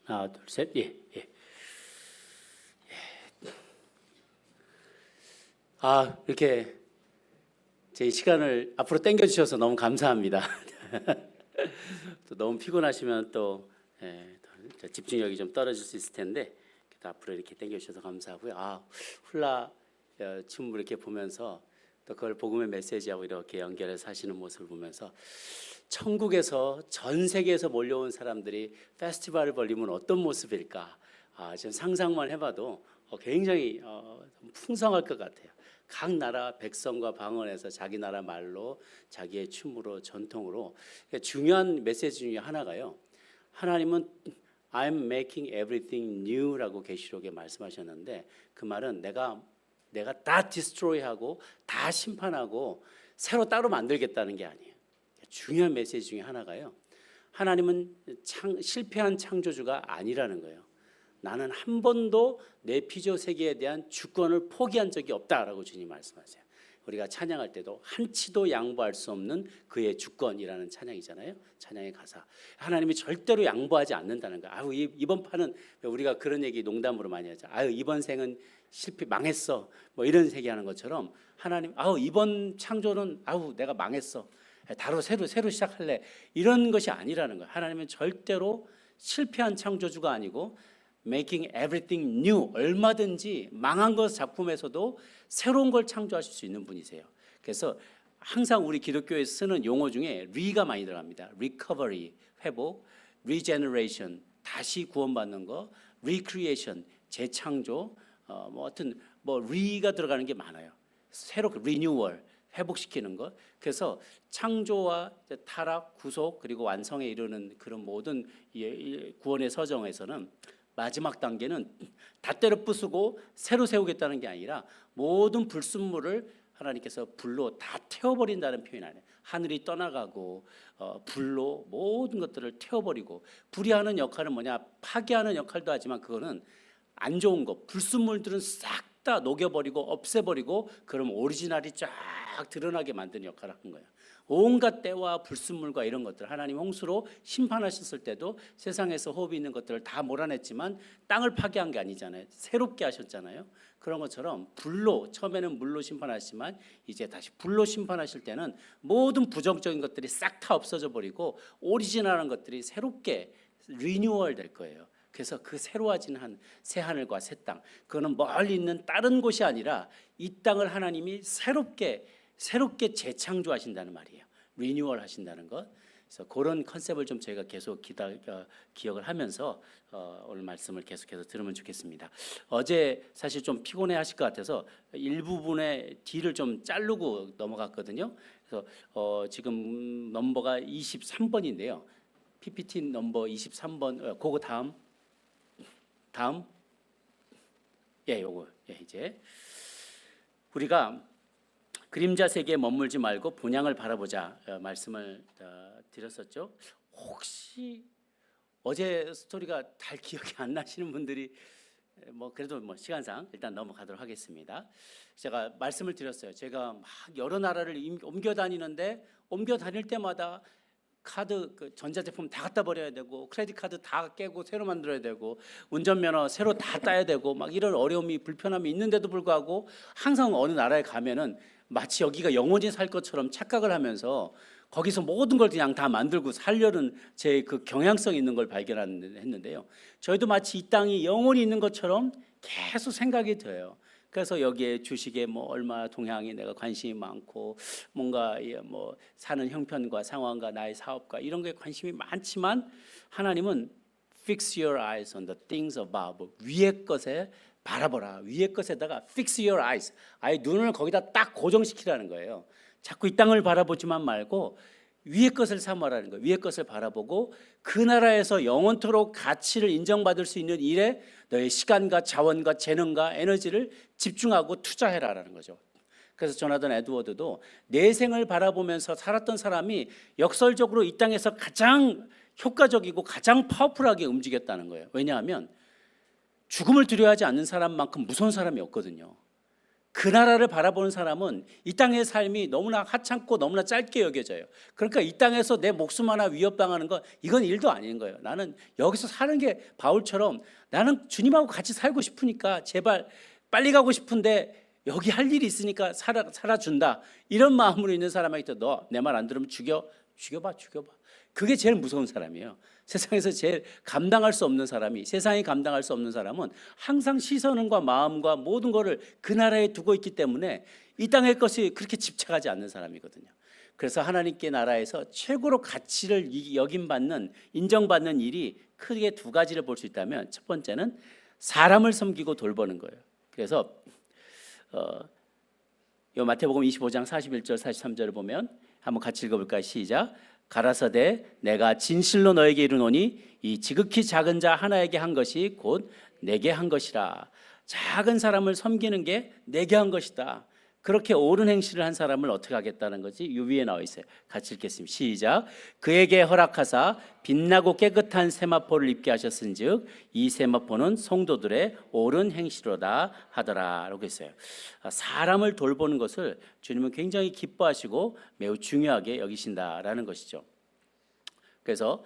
하나, 둘, 셋. 예, 예. 이렇게 제 시간을 앞으로 당겨 주셔서 너무 감사합니다. 또 너무 피곤하시면 또, 또 집중력이 좀 떨어질 수 있을 텐데 또 앞으로 이렇게 당겨 주셔서 감사하고요. 훌라 춤을 이렇게 보면서 또 그걸 복음의 메시지하고 이렇게 연결해서 하시는 모습을 보면서 천국에서 전 세계에서 몰려온 사람들이 페스티벌을 벌리면 어떤 모습일까? 지금 상상만 해봐도 굉장히 풍성할 것 같아요. 각 나라 백성과 방언에서 자기 나라 말로 자기의 춤으로 전통으로 중요한 메시지 중에 하나가요. 하나님은 I'm making everything new라고 계시록에 말씀하셨는데 그 말은 내가 다 디스트로이하고 다 심판하고 새로 따로 만들겠다는 게 아니에요. 중요한 메시지 중에 하나가요. 하나님은 실패한 창조주가 아니라는 거예요. 나는 한 번도 내 피조 세계에 대한 주권을 포기한 적이 없다라고 주님 말씀하세요. 우리가 찬양할 때도 한치도 양보할 수 없는 그의 주권이라는 찬양이잖아요. 찬양의 가사. 하나님이 절대로 양보하지 않는다는 거예요. 이번 판은 우리가 그런 얘기 농담으로 많이 하죠. 이번 생은 실패 망했어. 뭐 이런 얘기하는 것처럼 하나님 이번 창조는 내가 망했어. 새로 시작할래. 이런 것이 아니라는 거예요. 하나님은 절대로 실패한 창조주가 아니고 making everything new, 얼마든지 망한 것 작품에서도 새로운 걸 창조하실 수 있는 분이세요. 그래서 항상 우리 기독교에서 쓰는 용어 중에 re가 많이 들어갑니다. recovery, 회복, regeneration, 다시 구원받는 거, recreation, 재창조, re가 들어가는 게 많아요. 새롭게 renewal, 회복시키는 것. 그래서 창조와 타락, 구속 그리고 완성에 이르는 그런 모든 구원의 서정에서는 마지막 단계는 다 때려 부수고 새로 세우겠다는 게 아니라 모든 불순물을 하나님께서 불로 다 태워버린다는 표현 안에 하늘이 떠나가고 불로 모든 것들을 태워버리고 불이 하는 역할은 뭐냐? 파괴하는 역할도 하지만 그거는 안 좋은 거 불순물들은 싹 다 녹여버리고 없애버리고 그럼 오리지널이 쫙 드러나게 만드는 역할을 한 거예요. 온갖 때와 불순물과 이런 것들 하나님 홍수로 심판하셨을 때도 세상에서 호흡이 있는 것들을 다 몰아냈지만 땅을 파괴한 게 아니잖아요. 새롭게 하셨잖아요. 그런 것처럼 불로 처음에는 물로 심판하시지만 이제 다시 불로 심판하실 때는 모든 부정적인 것들이 싹 다 없어져 버리고 오리지널한 것들이 새롭게 리뉴얼 될 거예요. 그래서 그 새로워진 새 하늘과 새 땅, 그거는 멀리 있는 다른 곳이 아니라 이 땅을 하나님이 새롭게 재창조하신다는 말이에요. 리뉴얼 하신다는 것. 그래서 그런 컨셉을 좀 저희가 계속 기억을 하면서 오늘 말씀을 계속해서 들으면 좋겠습니다. 어제 사실 좀 피곤해 하실 것 같아서 일부분의 D를 좀 자르고 넘어갔거든요. 그래서 지금 넘버가 23번인데요. PPT 넘버 23번, 그거 다음. 요거. 이제 우리가 그림자 세계에 머물지 말고 본향을 바라보자 말씀을 드렸었죠. 혹시 어제 스토리가 잘 기억이 안 나시는 분들이 그래도 시간상 일단 넘어가도록 하겠습니다. 제가 말씀을 드렸어요. 제가 막 여러 나라를 옮겨 다닐 때마다 카드 전자제품 다 갖다 버려야 되고 크레딧 카드 다 깨고 새로 만들어야 되고 운전면허 새로 다 따야 되고 막 이런 어려움이 불편함이 있는데도 불구하고 항상 어느 나라에 가면은 마치 여기가 영원히 살 것처럼 착각을 하면서 거기서 모든 걸 그냥 다 만들고 살려는 제 그 경향성 있는 걸 발견했는데요. 저희도 마치 이 땅이 영원히 있는 것처럼 계속 생각이 돼요. 그래서 여기에 주식에 얼마 동향이 내가 관심이 많고 뭔가 사는 형편과 상황과 나의 사업과 이런 거에 관심이 많지만 하나님은 fix your eyes on the things above, 위의 것에 바라보라. 위의 것에다가 fix your eyes, 아예 눈을 거기다 딱 고정시키라는 거예요. 자꾸 이 땅을 바라보지만 말고 위의 것을 사모하라는 거예요. 위의 것을 바라보고 그 나라에서 영원토록 가치를 인정받을 수 있는 일에 너의 시간과 자원과 재능과 에너지를 집중하고 투자해라라는 거죠. 그래서 조나단 에드워드도 내 생을 바라보면서 살았던 사람이 역설적으로 이 땅에서 가장 효과적이고 가장 파워풀하게 움직였다는 거예요. 왜냐하면 죽음을 두려워하지 않는 사람만큼 무서운 사람이 없거든요. 그 나라를 바라보는 사람은 이 땅의 삶이 너무나 하찮고 너무나 짧게 여겨져요. 그러니까 이 땅에서 내 목숨 하나 위협당하는 건 이건 일도 아닌 거예요. 나는 여기서 사는 게 바울처럼 나는 주님하고 같이 살고 싶으니까 제발 빨리 가고 싶은데 여기 할 일이 있으니까 살아준다. 이런 마음으로 있는 사람에게 너 내 말 안 들으면 죽여봐. 그게 제일 무서운 사람이에요. 세상에서 제일 감당할 수 없는 사람이, 세상이 감당할 수 없는 사람은 항상 시선과 마음과 모든 것을 그 나라에 두고 있기 때문에 이 땅의 것이 그렇게 집착하지 않는 사람이거든요. 그래서 하나님께 나라에서 최고로 가치를 여김받는, 인정받는 일이 크게 두 가지를 볼 수 있다면, 첫 번째는 사람을 섬기고 돌보는 거예요. 그래서 요 마태복음 25장 41절 43절을 보면 한번 같이 읽어볼까요? 시작. 가라사대 내가 진실로 너에게 이르노니 이 지극히 작은 자 하나에게 한 것이 곧 내게 한 것이라. 작은 사람을 섬기는 게 내게 한 것이다. 그렇게 옳은 행실을 한 사람을 어떻게 하겠다는 거지? 이 위에 나와 있어요. 같이 읽겠습니다. 시작. 그에게 허락하사 빛나고 깨끗한 세마포를 입게 하셨은즉 이 세마포는 성도들의 옳은 행실로다 하더라 라고 했어요. 사람을 돌보는 것을 주님은 굉장히 기뻐하시고 매우 중요하게 여기신다라는 것이죠. 그래서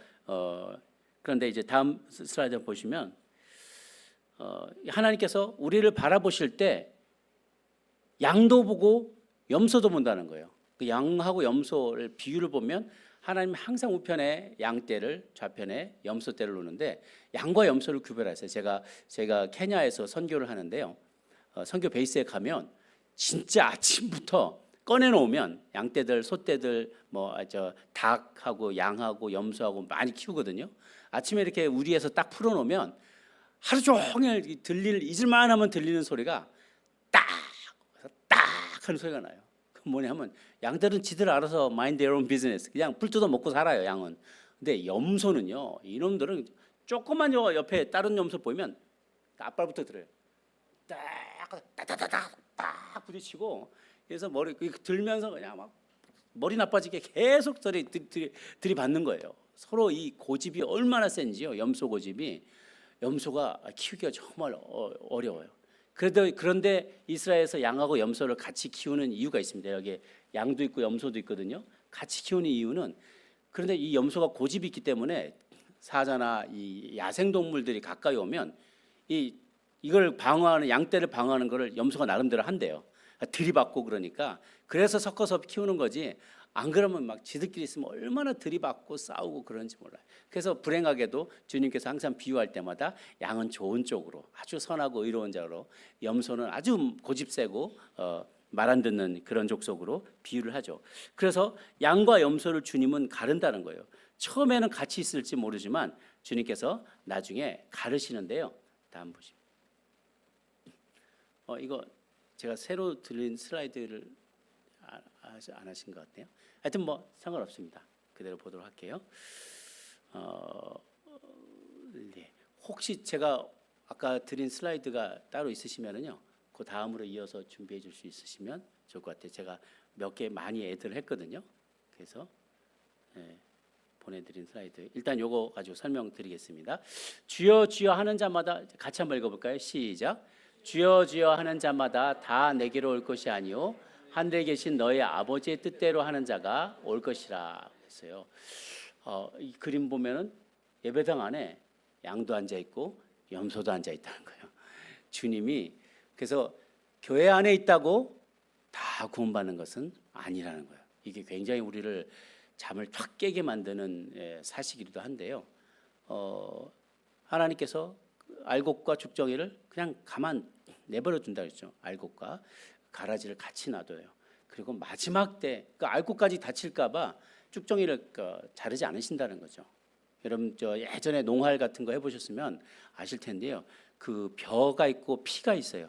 그런데 이제 다음 슬라이드 보시면 하나님께서 우리를 바라보실 때 양도 보고 염소도 본다는 거예요. 그 양하고 염소를 비유를 보면 하나님 항상 우편에 양떼를, 좌편에 염소떼를 놓는데 양과 염소를 구별하세요. 제가 케냐에서 선교를 하는데요. 선교 베이스에 가면 진짜 아침부터 꺼내 놓으면 양떼들, 소떼들, 닭하고 양하고 염소하고 많이 키우거든요. 아침에 이렇게 우리에서 딱 풀어 놓으면 하루 종일 잊을만 하면 들리는 소리가 딱 하는 소리가 나요. 그 뭐냐면 양들은 지들 알아서 mind their own business, 그냥 불 뜯어 먹고 살아요, 양은. 근데 염소는요, 이놈들은 조금만 옆에 다른 염소 보이면 앞발부터 들어요. 딱 부딪히고, 그래서 머리 들면서 그냥 막 머리 나빠지게 계속 들이받는 거예요. 서로 이 고집이 얼마나 센지요. 염소 고집이. 염소가 키우기가 정말 어려워요. 그런데 이스라엘에서 양하고 염소를 같이 키우는 이유가 있습니다. 여기 양도 있고 염소도 있거든요. 같이 키우는 이유는, 그런데 이 염소가 고집이 있기 때문에 사자나 이 야생 동물들이 가까이 오면 이걸 방어하는, 양떼를 방어하는 거를 염소가 나름대로 한대요. 들이받고 그러니까. 그래서 섞어서 키우는 거지. 안 그러면 막 지들끼리 있으면 얼마나 들이받고 싸우고 그런지 몰라요. 그래서 불행하게도 주님께서 항상 비유할 때마다 양은 좋은 쪽으로, 아주 선하고 의로운 자로, 염소는 아주 고집세고 말 안 듣는 그런 족속으로 비유를 하죠. 그래서 양과 염소를 주님은 가른다는 거예요. 처음에는 같이 있을지 모르지만 주님께서 나중에 가르시는데요. 다음 보시죠. 이거 제가 새로 들린 슬라이드를 안 하신 것 같네요. 하여튼 상관없습니다. 그대로 보도록 할게요. 네. 혹시 제가 아까 드린 슬라이드가 따로 있으시면은요, 그 다음으로 이어서 준비해 줄 수 있으시면 좋을 것 같아요. 제가 몇 개 많이 애드를 했거든요. 그래서 보내드린 슬라이드 일단 요거 가지고 설명드리겠습니다. 주여 주여 하는 자마다 같이 한번 읽어볼까요? 시작. 주여 주여 하는 자마다 다 내게로 올 것이 아니요 하늘에 계신 너희 아버지의 뜻대로 하는 자가 올 것이라 했어요. 이 그림 보면은 예배당 안에 양도 앉아 있고 염소도 앉아 있다는 거예요. 주님이 그래서 교회 안에 있다고 다 구원받는 것은 아니라는 거예요. 이게 굉장히 우리를 잠을 팍 깨게 만드는 사실이기도 한데요. 하나님께서 알곡과 죽정이를 그냥 가만 내버려 둔다 그랬죠. 알곡과 가라지를 같이 놔둬요. 그리고 마지막 때 그 알곡까지 다칠까봐 쭉정이를 자르지 않으신다는 거죠. 여러분 예전에 농활 같은 거 해보셨으면 아실 텐데요. 그 벼가 있고 피가 있어요.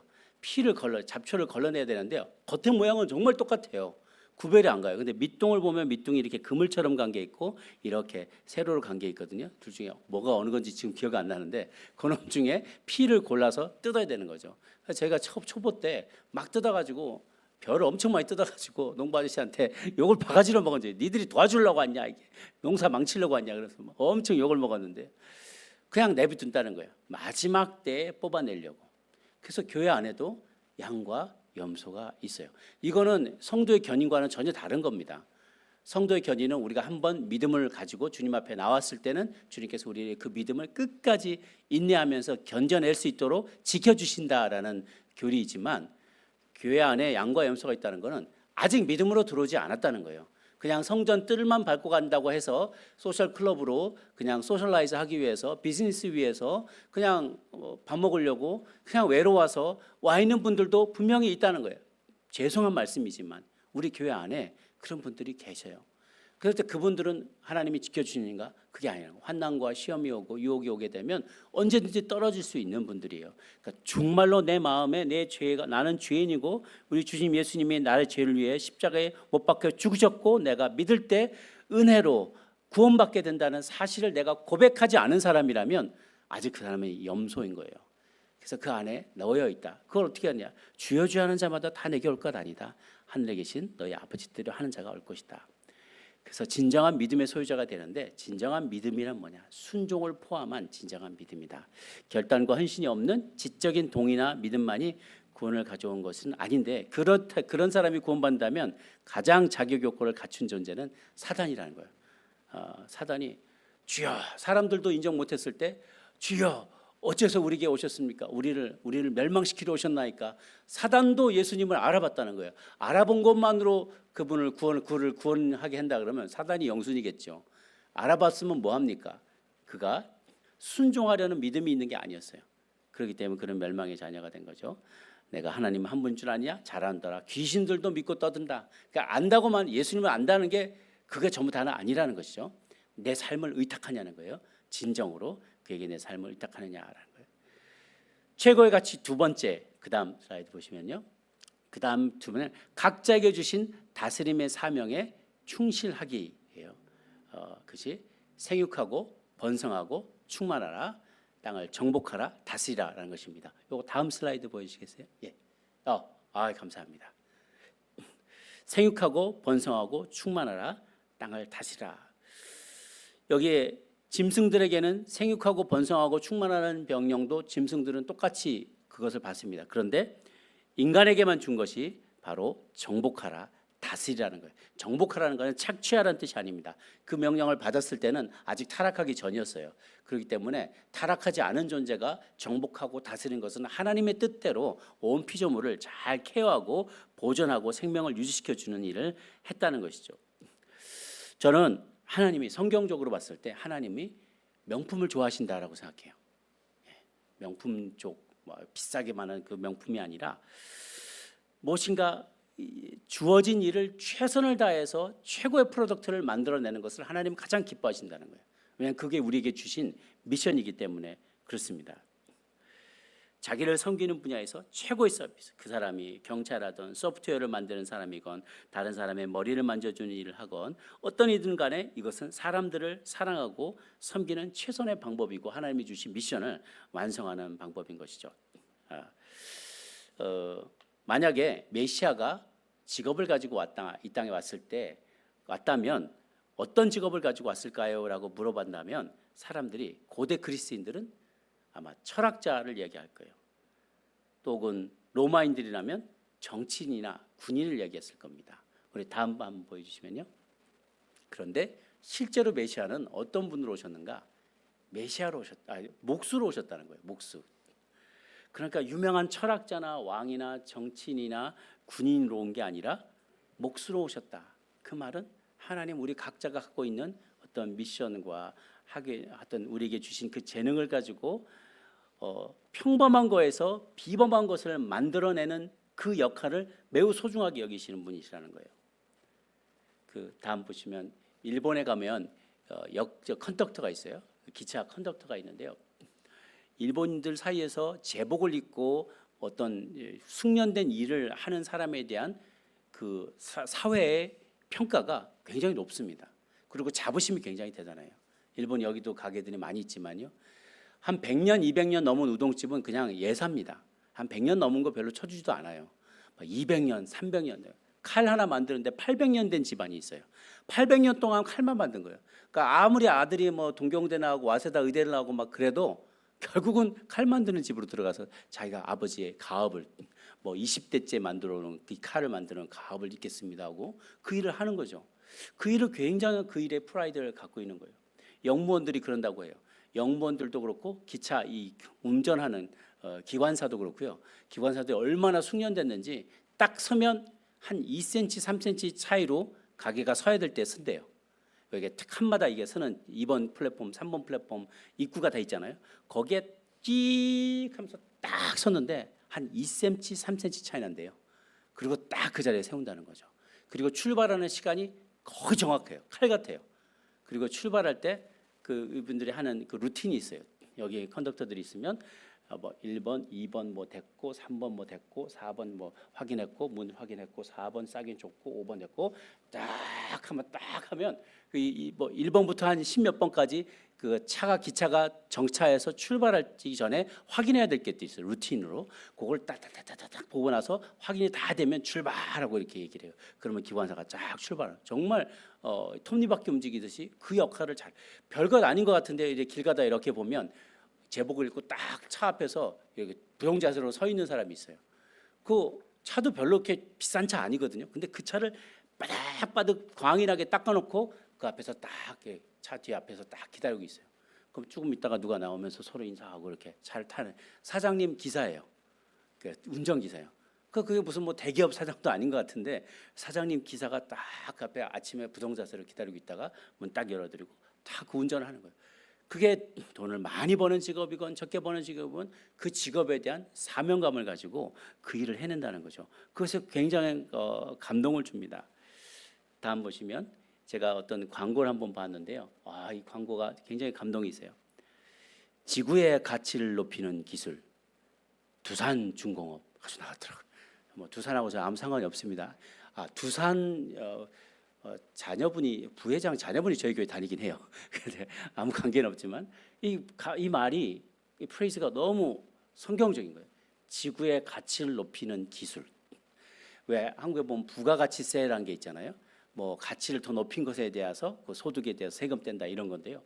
잡초를 걸러내야 되는데요. 겉의 모양은 정말 똑같아요. 구별이 안 가요. 근데 밑둥을 보면 밑둥이 이렇게 그물처럼 간 게 있고 이렇게 세로로 간 게 있거든요. 둘 중에 뭐가 어느 건지 지금 기억이 안 나는데 그놈 중에 피를 골라서 뜯어야 되는 거죠. 제가 초보 때 막 뜯어가지고 벼를 엄청 많이 뜯어가지고 농부 아저씨한테 욕을 바가지로 먹었는데 니들이 도와주려고 왔냐, 이게 농사 망치려고 왔냐, 그래서 엄청 욕을 먹었는데 그냥 내비둔다는 거예요. 마지막 때에 뽑아내려고. 그래서 교회 안에도 양과 염소가 있어요. 이거는 성도의 견인과는 전혀 다른 겁니다. 성도의 견인은 우리가 한번 믿음을 가지고 주님 앞에 나왔을 때는 주님께서 우리의 그 믿음을 끝까지 인내하면서 견뎌낼 수 있도록 지켜주신다라는 교리이지만, 교회 안에 양과 염소가 있다는 것은 아직 믿음으로 들어오지 않았다는 거예요. 그냥 성전 뜰만 밟고 간다고 해서 소셜 클럽으로 그냥 소셜라이즈 하기 위해서, 비즈니스 위해서 그냥 밥 먹으려고 그냥 외로워서 와 있는 분들도 분명히 있다는 거예요. 죄송한 말씀이지만 우리 교회 안에 그런 분들이 계셔요. 그럴 때 그분들은 하나님이 지켜주시는가? 그게 아니라 환난과 시험이 오고 유혹이 오게 되면 언제든지 떨어질 수 있는 분들이에요. 그러니까 정말로 내 마음에 내 죄가, 나는 죄인이고 우리 주님 예수님이 나의 죄를 위해 십자가에 못 박혀 죽으셨고 내가 믿을 때 은혜로 구원받게 된다는 사실을 내가 고백하지 않은 사람이라면 아직 그 사람은 염소인 거예요. 그래서 그 안에 넣여 있다. 그걸 어떻게 하냐? 주여 주여 하는 자마다 다 내게 올 것 아니다. 하늘에 계신 너희 아버지대로 하는 자가 올 것이다. 그래서 진정한 믿음의 소유자가 되는데, 진정한 믿음이란 뭐냐? 순종을 포함한 진정한 믿음이다. 결단과 헌신이 없는 지적인 동의나 믿음만이 구원을 가져온 것은 아닌데, 그런 사람이 구원받는다면 가장 자격 요건을 갖춘 존재는 사단이라는 거예요. 사단이 주여, 사람들도 인정 못했을 때 주여 어째서 우리에게 오셨습니까? 우리를 멸망시키러 오셨나이까? 사단도 예수님을 알아봤다는 거예요. 알아본 것만으로 그분을 구원하게 한다 그러면 사단이 영순이겠죠. 알아봤으면 뭐 합니까? 그가 순종하려는 믿음이 있는 게 아니었어요. 그렇기 때문에 그런 멸망의 자녀가 된 거죠. 내가 하나님 한 분 줄 아냐? 잘 안더라. 귀신들도 믿고 떠든다. 그러니까 안다고만, 예수님을 안다는 게 그게 전부 다는 아니라는 것이죠. 내 삶을 의탁하냐는 거예요. 진정으로 그에게 내 삶을 의탁하느냐라는 거예요. 최고의 가치 두 번째, 그 다음 슬라이드 보시면요. 그 다음 두 번은 각자에게 주신 다스림의 사명에 충실하기예요. 그것이 생육하고 번성하고 충만하라, 땅을 정복하라, 다스리라라는 것입니다. 요거 다음 슬라이드 보여주시겠어요? 예. 감사합니다. 생육하고 번성하고 충만하라, 땅을 다스리라. 여기에 짐승들에게는 생육하고 번성하고 충만하는 명령도 짐승들은 똑같이 그것을 받습니다. 그런데 인간에게만 준 것이 바로 정복하라, 다스리라는 거예요. 정복하라는 것은 착취하라는 뜻이 아닙니다. 그 명령을 받았을 때는 아직 타락하기 전이었어요. 그렇기 때문에 타락하지 않은 존재가 정복하고 다스리는 것은 하나님의 뜻대로 온 피조물을 잘 케어하고 보존하고 생명을 유지시켜 주는 일을 했다는 것이죠. 저는 하나님이 성경적으로 봤을 때 하나님이 명품을 좋아하신다라고 생각해요. 명품 쪽, 비싸게 많은 그 명품이 아니라 무엇인가 주어진 일을 최선을 다해서 최고의 프로덕트를 만들어내는 것을 하나님은 가장 기뻐하신다는 거예요. 왜냐하면 그게 우리에게 주신 미션이기 때문에 그렇습니다. 자기를 섬기는 분야에서 최고의 서비스, 그 사람이 경찰하든 소프트웨어를 만드는 사람이건 다른 사람의 머리를 만져주는 일을 하건 어떤 이든 간에 이것은 사람들을 사랑하고 섬기는 최선의 방법이고 하나님이 주신 미션을 완성하는 방법인 것이죠. 만약에 메시아가 직업을 가지고 이 땅에 왔다면 어떤 직업을 가지고 왔을까요? 라고 물어본다면 사람들이, 고대 그리스인들은 아마 철학자를 얘기할 거예요. 또 혹은 로마인들이라면 정치인이나 군인을 얘기했을 겁니다. 우리 다음 한번 보여주시면요. 그런데 실제로 메시아는 어떤 분으로 오셨는가? 목수로 오셨다는 거예요. 목수. 그러니까 유명한 철학자나 왕이나 정치인이나 군인으로 온 게 아니라 목수로 오셨다. 그 말은 하나님 우리 각자가 갖고 있는 어떤 미션과 하여튼 우리에게 주신 그 재능을 가지고 평범한 거에서 비범한 것을 만들어내는 그 역할을 매우 소중하게 여기시는 분이시라는 거예요. 그 다음 보시면 일본에 가면 컨덕터가 있어요. 기차 컨덕터가 있는데요. 일본인들 사이에서 제복을 입고 어떤 숙련된 일을 하는 사람에 대한 그 사회의 평가가 굉장히 높습니다. 그리고 자부심이 굉장히 대단해요. 일본 여기도 가게들이 많이 있지만요. 한 100년, 200년 넘은 우동집은 그냥 예사입니다. 한 100년 넘은 거 별로 쳐주지도 않아요. 200년, 300년. 칼 하나 만드는데 800년 된 집안이 있어요. 800년 동안 칼만 만든 거예요. 그러니까 아무리 아들이 동경대 나오고 와세다 의대를 나오고 막 그래도 결국은 칼 만드는 집으로 들어가서 자기가 아버지의 가업을 뭐 20대째 만들어 놓은 그 칼을 만드는 가업을 입겠습니다 하고 그 일을 하는 거죠. 그 일을 굉장한 그 일의 프라이드를 갖고 있는 거예요. 영무원들이 그런다고 해요. 영무원들도 그렇고 기차 이 운전하는 기관사도 그렇고요. 기관사들이 얼마나 숙련됐는지 딱 서면 한 2cm, 3cm 차이로 가게가 서야 될 때 선대요. 이게 칸마다 이게 서는 2번 플랫폼, 3번 플랫폼 입구가 다 있잖아요. 거기에 จี้하면서 딱 섰는데 한 2cm, 3cm 차이 난대요. 그리고 딱 그 자리에 세운다는 거죠. 그리고 출발하는 시간이 거의 정확해요. 칼 같아요. 그리고 출발할 때 그 이분들이 하는 그 루틴이 있어요. 여기 컨덕터들이 있으면 뭐 1번, 2번 뭐 됐고 3번 뭐 됐고 4번 뭐 확인했고 문 확인했고 4번 싸긴 줬고 5번 됐고 딱 하면 뭐 1번부터 한 10몇 번까지 그 기차가 정차해서 출발하기 전에 확인해야 될 게 또 있어요. 루틴으로 그걸 딱딱딱딱 보고 나서 확인이 다 되면 출발하고 이렇게 얘기를 해요. 그러면 기관사가 쫙 출발을 정말 톱니바퀴 움직이듯이 그 역할을 잘 별것 아닌 것 같은데 이제 길 가다 이렇게 보면 제복을 입고 딱 차 앞에서 이렇게 부영자세로 서 있는 사람이 있어요. 그 차도 별로 그렇게 비싼 차 아니거든요. 근데 그 차를 바닥바닥 광인하게 닦아놓고 그 앞에서 딱 차 뒤 앞에서 딱 기다리고 있어요. 그럼 조금 있다가 누가 나오면서 서로 인사하고 이렇게 차를 타는 사장님 기사예요. 그 운전기사예요. 그게 무슨 뭐 대기업 사장도 아닌 것 같은데 사장님 기사가 딱 앞에 아침에 부동자세를 기다리고 있다가 문 딱 열어드리고 다 그 운전을 하는 거예요. 그게 돈을 많이 버는 직업이건 적게 버는 직업은 그 직업에 대한 사명감을 가지고 그 일을 해낸다는 거죠. 그것에 굉장히 감동을 줍니다. 다음 보시면 제가 어떤 광고를 한번 봤는데요. 이 광고가 굉장히 감동이 있어요. 지구의 가치를 높이는 기술, 두산중공업 아주 나왔더라고요. 뭐 두산하고 저 아무 상관이 없습니다. 두산 자녀분이 부회장 자녀분이 저희 교회 다니긴 해요. 근데 아무 관계는 없지만 이 말이 이 프레이즈가 너무 성경적인 거예요. 지구의 가치를 높이는 기술. 왜 한국에 보면 부가가치세라는 게 있잖아요. 뭐 가치를 더 높인 것에 대해서 그 소득에 대해서 세금 뗀다 이런 건데요.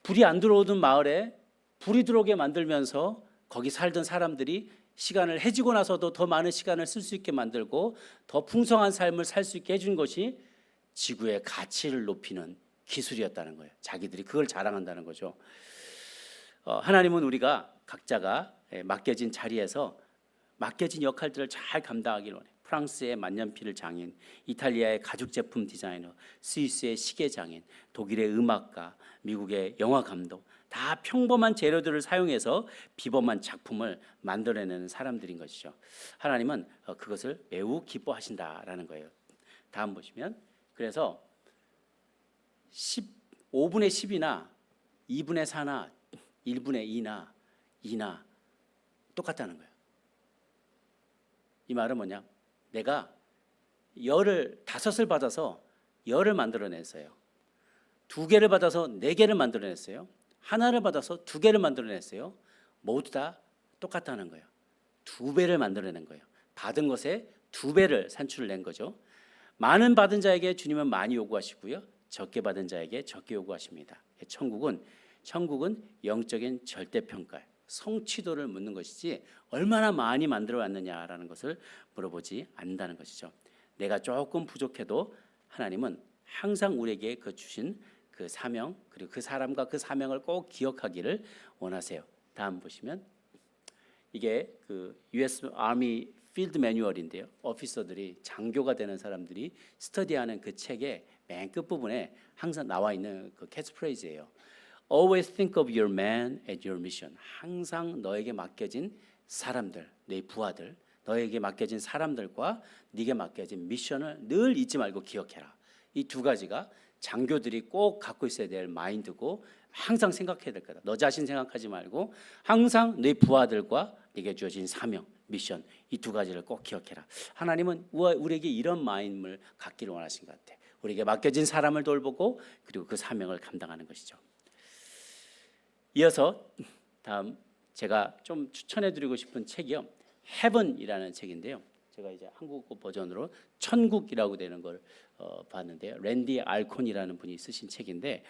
불이 안 들어오던 마을에 불이 들어오게 만들면서 거기 살던 사람들이 시간을 해지고 나서도 더 많은 시간을 쓸 수 있게 만들고 더 풍성한 삶을 살 수 있게 해준 것이 지구의 가치를 높이는 기술이었다는 거예요. 자기들이 그걸 자랑한다는 거죠. 하나님은 우리가 각자가 맡겨진 자리에서 맡겨진 역할들을 잘 감당하기를 원해요. 프랑스의 만년필 장인, 이탈리아의 가죽 제품 디자이너, 스위스의 시계 장인, 독일의 음악가, 미국의 영화 감독, 다 평범한 재료들을 사용해서 비범한 작품을 만들어내는 사람들인 것이죠. 하나님은 그것을 매우 기뻐하신다라는 거예요. 다음 보시면 그래서 5분의 10이나 2분의 4나 1분의 2나 똑같다는 거예요. 이 말은 뭐냐? 내가 열을 5을 받아서 열을 만들어냈어요. 2개를 받아서 4개를 만들어냈어요. 하나를 받아서 2개를 만들어냈어요. 모두 다 똑같다는 거예요. 2배를 만들어낸 거예요. 받은 것에 2배를 산출을 낸 거죠. 많은 받은 자에게 주님은 많이 요구하시고요. 적게 받은 자에게 적게 요구하십니다. 천국은 영적인 절대평가예요. 성취도를 묻는 것이지 얼마나 많이 만들어 왔느냐라는 것을 물어보지 않는다는 것이죠. 내가 조금 부족해도 하나님은 항상 우리에게 그 주신 그 사명 그리고 그 사람과 그 사명을 꼭 기억하기를 원하세요. 다음 보시면 이게 그 US Army Field Manual인데요. 오피서들이 장교가 되는 사람들이 스터디하는 그 책의 맨 끝부분에 항상 나와 있는 그 캐치프레이즈예요. Always think of your man and your mission. 항상 너에게 맡겨진 사람들, 내 부하들, 너에게 맡겨진 사람들과 네게 맡겨진 미션을 늘 잊지 말고 기억해라. 이 두 가지가 장교들이 꼭 갖고 있어야 될 마인드고 항상 생각해야 될 거다. 너 자신 생각하지 말고 항상 네 부하들과 네게 주어진 사명, 미션 이 두 가지를 꼭 기억해라. 하나님은 우리에게 이런 마인드를 갖기를 원하신 것 같아요. 우리에게 맡겨진 사람을 돌보고 그리고 그 사명을 감당하는 것이죠. 이어서 다음 제가 좀 추천해드리고 싶은 책이요. 헤븐이라는 책인데요. 제가 이제 한국어 버전으로 천국이라고 되는 걸 봤는데요. 랜디 알콘이라는 분이 쓰신 책인데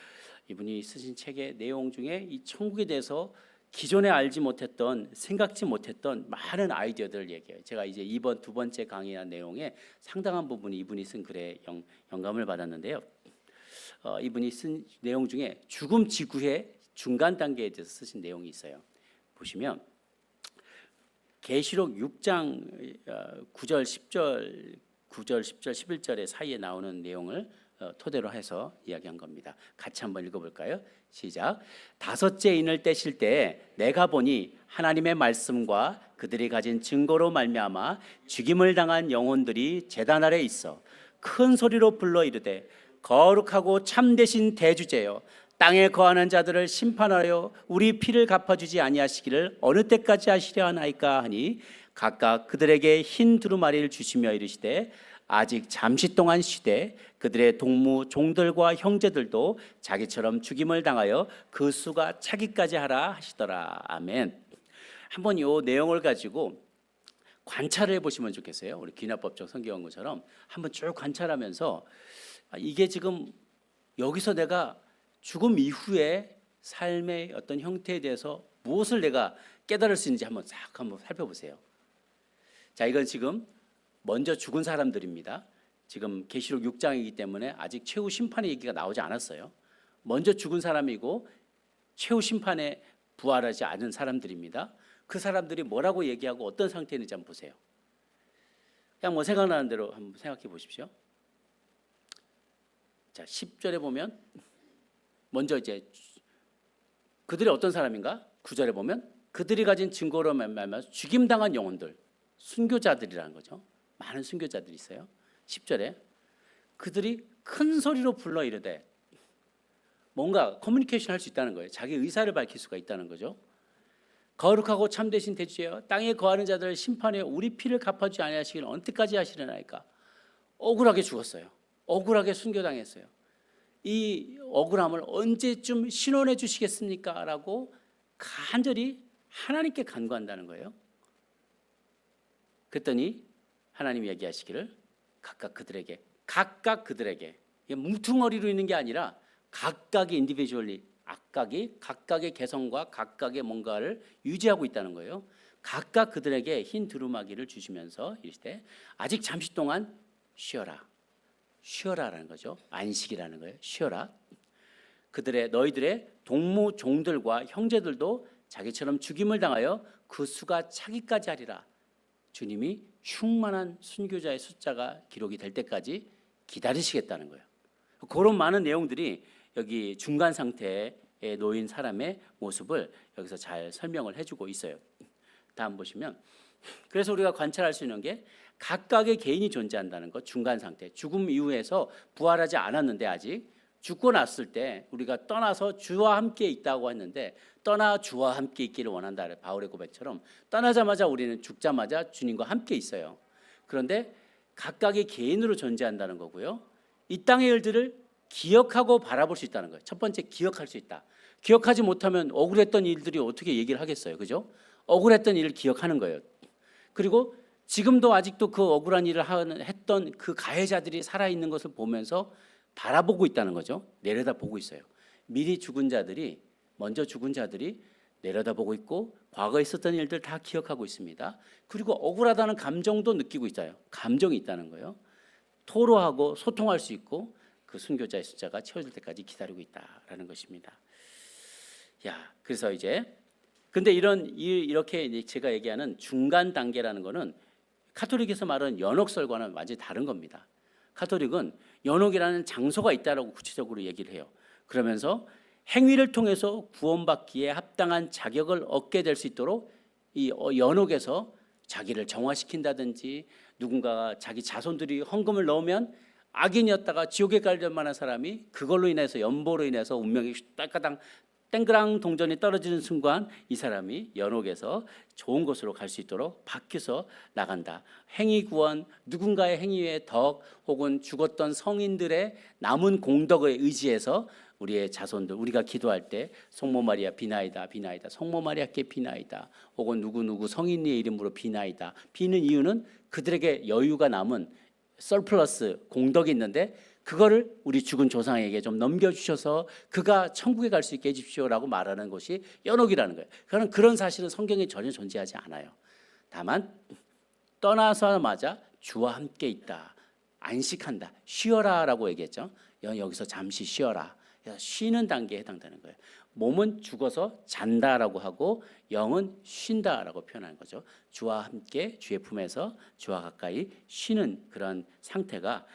이분이 쓰신 책의 내용 중에 이 천국에 대해서 기존에 알지 못했던 생각지 못했던 많은 아이디어들을 얘기해요. 제가 이제 이번 두 번째 강의한 내용에 상당한 부분이 이분이 쓴 글에 영감을 받았는데요. 이분이 쓴 내용 중에 죽음 직후의 중간 단계에 대해서 쓰신 내용이 있어요. 보시면 계시록 6장 9절 10절 9절 10절 11절의 사이에 나오는 내용을 토대로 해서 이야기한 겁니다. 같이 한번 읽어볼까요? 시작. 다섯째 인을 떼실 때 내가 보니 하나님의 말씀과 그들이 가진 증거로 말미암아 죽임을 당한 영혼들이 제단 아래 있어 큰 소리로 불러 이르되 거룩하고 참되신 대주제여 땅에 거하는 자들을 심판하여 우리 피를 갚아주지 아니하시기를 어느 때까지 하시려 하나이까 하니 각각 그들에게 흰 두루마리를 주시며 이르시되 아직 잠시 동안 쉬되 그들의 동무 종들과 형제들도 자기처럼 죽임을 당하여 그 수가 차기까지 하라 하시더라. 아멘. 한번 이 내용을 가지고 관찰을 해보시면 좋겠어요. 우리 귀납법적 성경연구처럼 한번 쭉 관찰하면서 이게 지금 여기서 내가 죽음 이후의 삶의 어떤 형태에 대해서 무엇을 내가 깨달을 수 있는지 한번 살펴보세요. 자, 이건 지금 먼저 죽은 사람들입니다. 지금 계시록 6장이기 때문에 아직 최후 심판의 얘기가 나오지 않았어요. 먼저 죽은 사람이고 최후 심판에 부활하지 않은 사람들입니다. 그 사람들이 뭐라고 얘기하고 어떤 상태인지 한번 보세요. 그냥 뭐 생각나는 대로 한번 생각해 보십시오. 자, 10절에 보면 먼저 이제 그들이 어떤 사람인가? 9절에 보면 그들이 가진 증거로 말미암아 죽임당한 영혼들, 순교자들이라는 거죠. 많은 순교자들이 있어요. 10절에 그들이 큰 소리로 불러 이르되 뭔가 커뮤니케이션 할 수 있다는 거예요. 자기 의사를 밝힐 수가 있다는 거죠. 거룩하고 참되신 대주여 땅에 거하는 자들을 심판해 우리 피를 갚아주지 아니하시기를 언제까지 하시려나이까. 억울하게 죽었어요. 억울하게 순교당했어요. 이 억울함을 언제쯤 신원해 주시겠습니까? 라고 간절히 하나님께 간구한다는 거예요. 그랬더니 하나님이 얘기하시기를 각각 그들에게 이게 뭉퉁어리로 있는 게 아니라 각각이 인디비주얼리 각각의 개성과 각각의 뭔가를 유지하고 있다는 거예요. 각각 그들에게 흰 두루마기를 주시면서 이르시되 아직 잠시 동안 쉬어라라는 거죠. 안식이라는 거예요. 쉬어라. 너희들의 동무 종들과 형제들도 자기처럼 죽임을 당하여 그 수가 차기까지 하리라. 주님이 충만한 순교자의 숫자가 기록이 될 때까지 기다리시겠다는 거예요. 그런 많은 내용들이 여기 중간 상태에 놓인 사람의 모습을 여기서 잘 설명을 해주고 있어요. 다음 보시면 그래서 우리가 관찰할 수 있는 게 각각의 개인이 존재한다는 것. 중간 상태, 죽음 이후에서 부활하지 않았는데 아직 죽고 났을 때 우리가 떠나서 주와 함께 있다고 했는데 떠나 주와 함께 있기를 원한다. 바울의 고백처럼 떠나자마자 우리는 죽자마자 주님과 함께 있어요. 그런데 각각의 개인으로 존재한다는 거고요. 이 땅의 일들을 기억하고 바라볼 수 있다는 거예요. 첫 번째, 기억할 수 있다. 기억하지 못하면 억울했던 일들이 어떻게 얘기를 하겠어요. 그죠? 억울했던 일을 기억하는 거예요. 그리고 지금도 아직도 그 억울한 일을 했던 그 가해자들이 살아있는 것을 보면서 바라보고 있다는 거죠. 내려다보고 있어요. 먼저 죽은 자들이 내려다보고 있고 과거에 있었던 일들 다 기억하고 있습니다. 그리고 억울하다는 감정도 느끼고 있어요. 감정이 있다는 거예요. 토로하고 소통할 수 있고 그 순교자의 숫자가 채워질 때까지 기다리고 있다라는 것입니다. 그래서 근데 이렇게 제가 얘기하는 중간 단계라는 거는 카톨릭에서 말하는 연옥설과는 완전히 다른 겁니다. 카톨릭은 연옥이라는 장소가 있다라고 구체적으로 얘기를 해요. 그러면서 행위를 통해서 구원받기에 합당한 자격을 얻게 될 수 있도록 이 연옥에서 자기를 정화시킨다든지 누군가가 자기 자손들이 헌금을 넣으면 악인이었다가 지옥에 갈 만한 사람이 그걸로 인해서 연보로 인해서 운명이 땡그랑 동전이 떨어지는 순간 이 사람이 연옥에서 좋은 곳으로 갈 수 있도록 바뀌어서 나간다. 행위 구원, 누군가의 행위의 덕 혹은 죽었던 성인들의 남은 공덕에 의지해서 우리의 자손들, 우리가 기도할 때 성모 마리아 비나이다, 성모 마리아께 비나이다, 혹은 누구 성인의 이름으로 비나이다. 비는 이유는 그들에게 여유가 남은 서플러스 공덕이 있는데 그거를 우리 죽은 조상에게 좀 넘겨주셔서 그가 천국에 갈 수 있게 해주십시오라고 말하는 것이 연옥이라는 거예요. 그런 사실은 성경에 전혀 존재하지 않아요. 다만 떠나서마자 주와 함께 있다, 안식한다, 쉬어라라고 얘기했죠. 여기서 잠시 쉬어라, 쉬는 단계에 해당되는 거예요. 몸은 죽어서 잔다라고 하고 영은 쉰다라고 표현하는 거죠. 주와 함께 주의 품에서 주와 가까이 쉬는 그런 상태가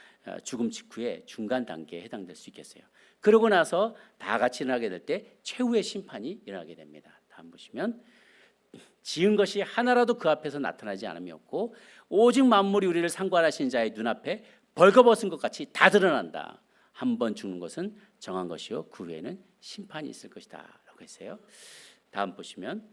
죽음 직후의 중간 단계에 해당될 수 있겠어요. 그러고 나서 다 같이 일어나게 될 때 최후의 심판이 일어나게 됩니다. 다음 보시면 지은 것이 하나라도 그 앞에서 나타나지 않음이 없고 오직 만물이 우리를 상관하신 자의 눈앞에 벌거벗은 것 같이 다 드러난다. 한 번 죽는 것은 정한 것이요 그 후에는 심판이 있을 것이다 라고 했어요. 다음 보시면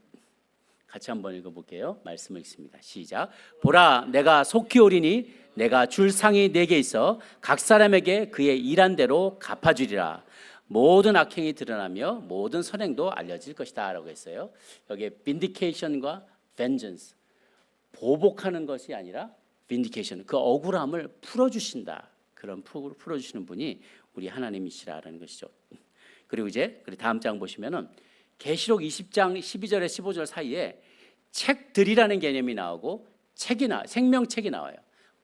같이 한번 읽어볼게요. 말씀을 읽습니다. 시작. 보라 내가 속히 오리니 내가 줄 상이 내게 있어 각 사람에게 그의 일한 대로 갚아주리라. 모든 악행이 드러나며 모든 선행도 알려질 것이다 라고 했어요. 여기에 vindication과 vengeance, 보복하는 것이 아니라 vindication, 그 억울함을 풀어주신다. 그런 풀어주시는 분이 우리 하나님이시라는 것이죠. 그리고 이제 다음 장 보시면은 계시록 20장 12절에 15절 사이에 책들이라는 개념이 나오고 생명책이 나와요.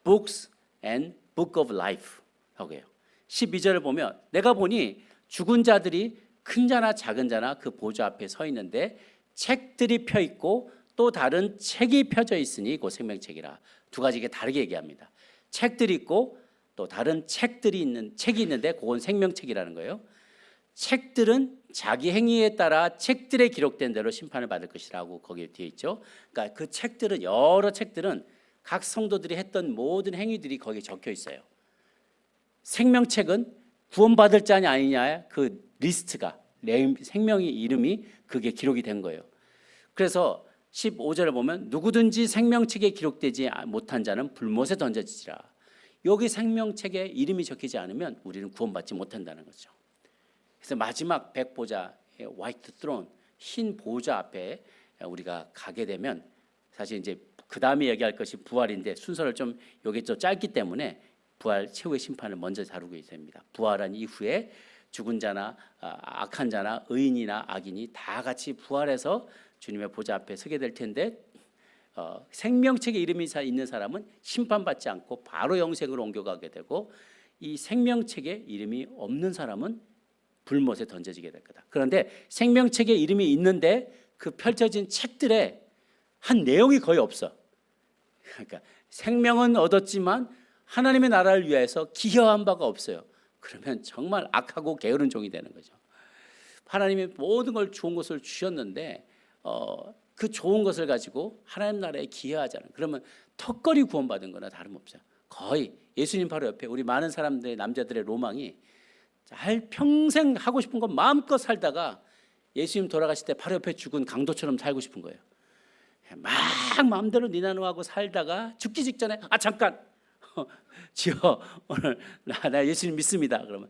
Books and Book of Life 하고 해요. 12절을 보면 내가 보니 죽은 자들이 큰 자나 작은 자나 그 보좌 앞에 서 있는데 책들이 펴 있고 또 다른 책이 펴져 있으니 그 생명책이라. 두 가지 게 다르게 얘기합니다. 책들이 있고 또 다른 책이 있는데 그건 생명책이라는 거예요. 책들은 자기 행위에 따라 책들에 기록된 대로 심판을 받을 것이라고 거기에 뒤에 있죠. 그러니까 그 책들은 여러 책들은 각 성도들이 했던 모든 행위들이 거기에 적혀 있어요. 생명책은 구원받을 자냐 아니냐의 그 리스트가 생명의 이름이 그게 기록이 된 거예요. 그래서 15절을 보면 누구든지 생명책에 기록되지 못한 자는 불못에 던져지리라. 여기 생명책에 이름이 적히지 않으면 우리는 구원받지 못한다는 거죠. 그래서 마지막 백보자 화이트 트론, 흰 보좌 앞에 우리가 가게 되면 사실 이제 그 다음에 얘기할 것이 부활인데 순서를 좀 여기 좀 짧기 때문에 부활 최후의 심판을 먼저 다루게 됩니다. 부활한 이후에 죽은 자나 악한 자나 의인이나 악인이 다 같이 부활해서 주님의 보좌 앞에 서게 될 텐데 생명책에 이름이 있는 사람은 심판받지 않고 바로 영생으로 옮겨가게 되고 이 생명책에 이름이 없는 사람은 불못에 던져지게 될 거다. 그런데 생명책에 이름이 있는데 그 펼쳐진 책들에 한 내용이 거의 없어. 그러니까 생명은 얻었지만 하나님의 나라를 위해서 기여한 바가 없어요. 그러면 정말 악하고 게으른 종이 되는 거죠. 하나님이 모든 걸 좋은 것을 주셨는데 그 좋은 것을 가지고 하나님 나라에 기여하잖아요. 그러면 턱걸이 구원받은 거나 다름없어요. 거의 예수님 바로 옆에 우리 많은 사람들의 남자들의 로망이 평생 하고 싶은 거 마음껏 살다가 예수님 돌아가실 때 바로 옆에 죽은 강도처럼 살고 싶은 거예요. 막 마음대로 니나노하고 살다가 죽기 직전에 잠깐 지어 오늘 나 예수님 믿습니다. 그러면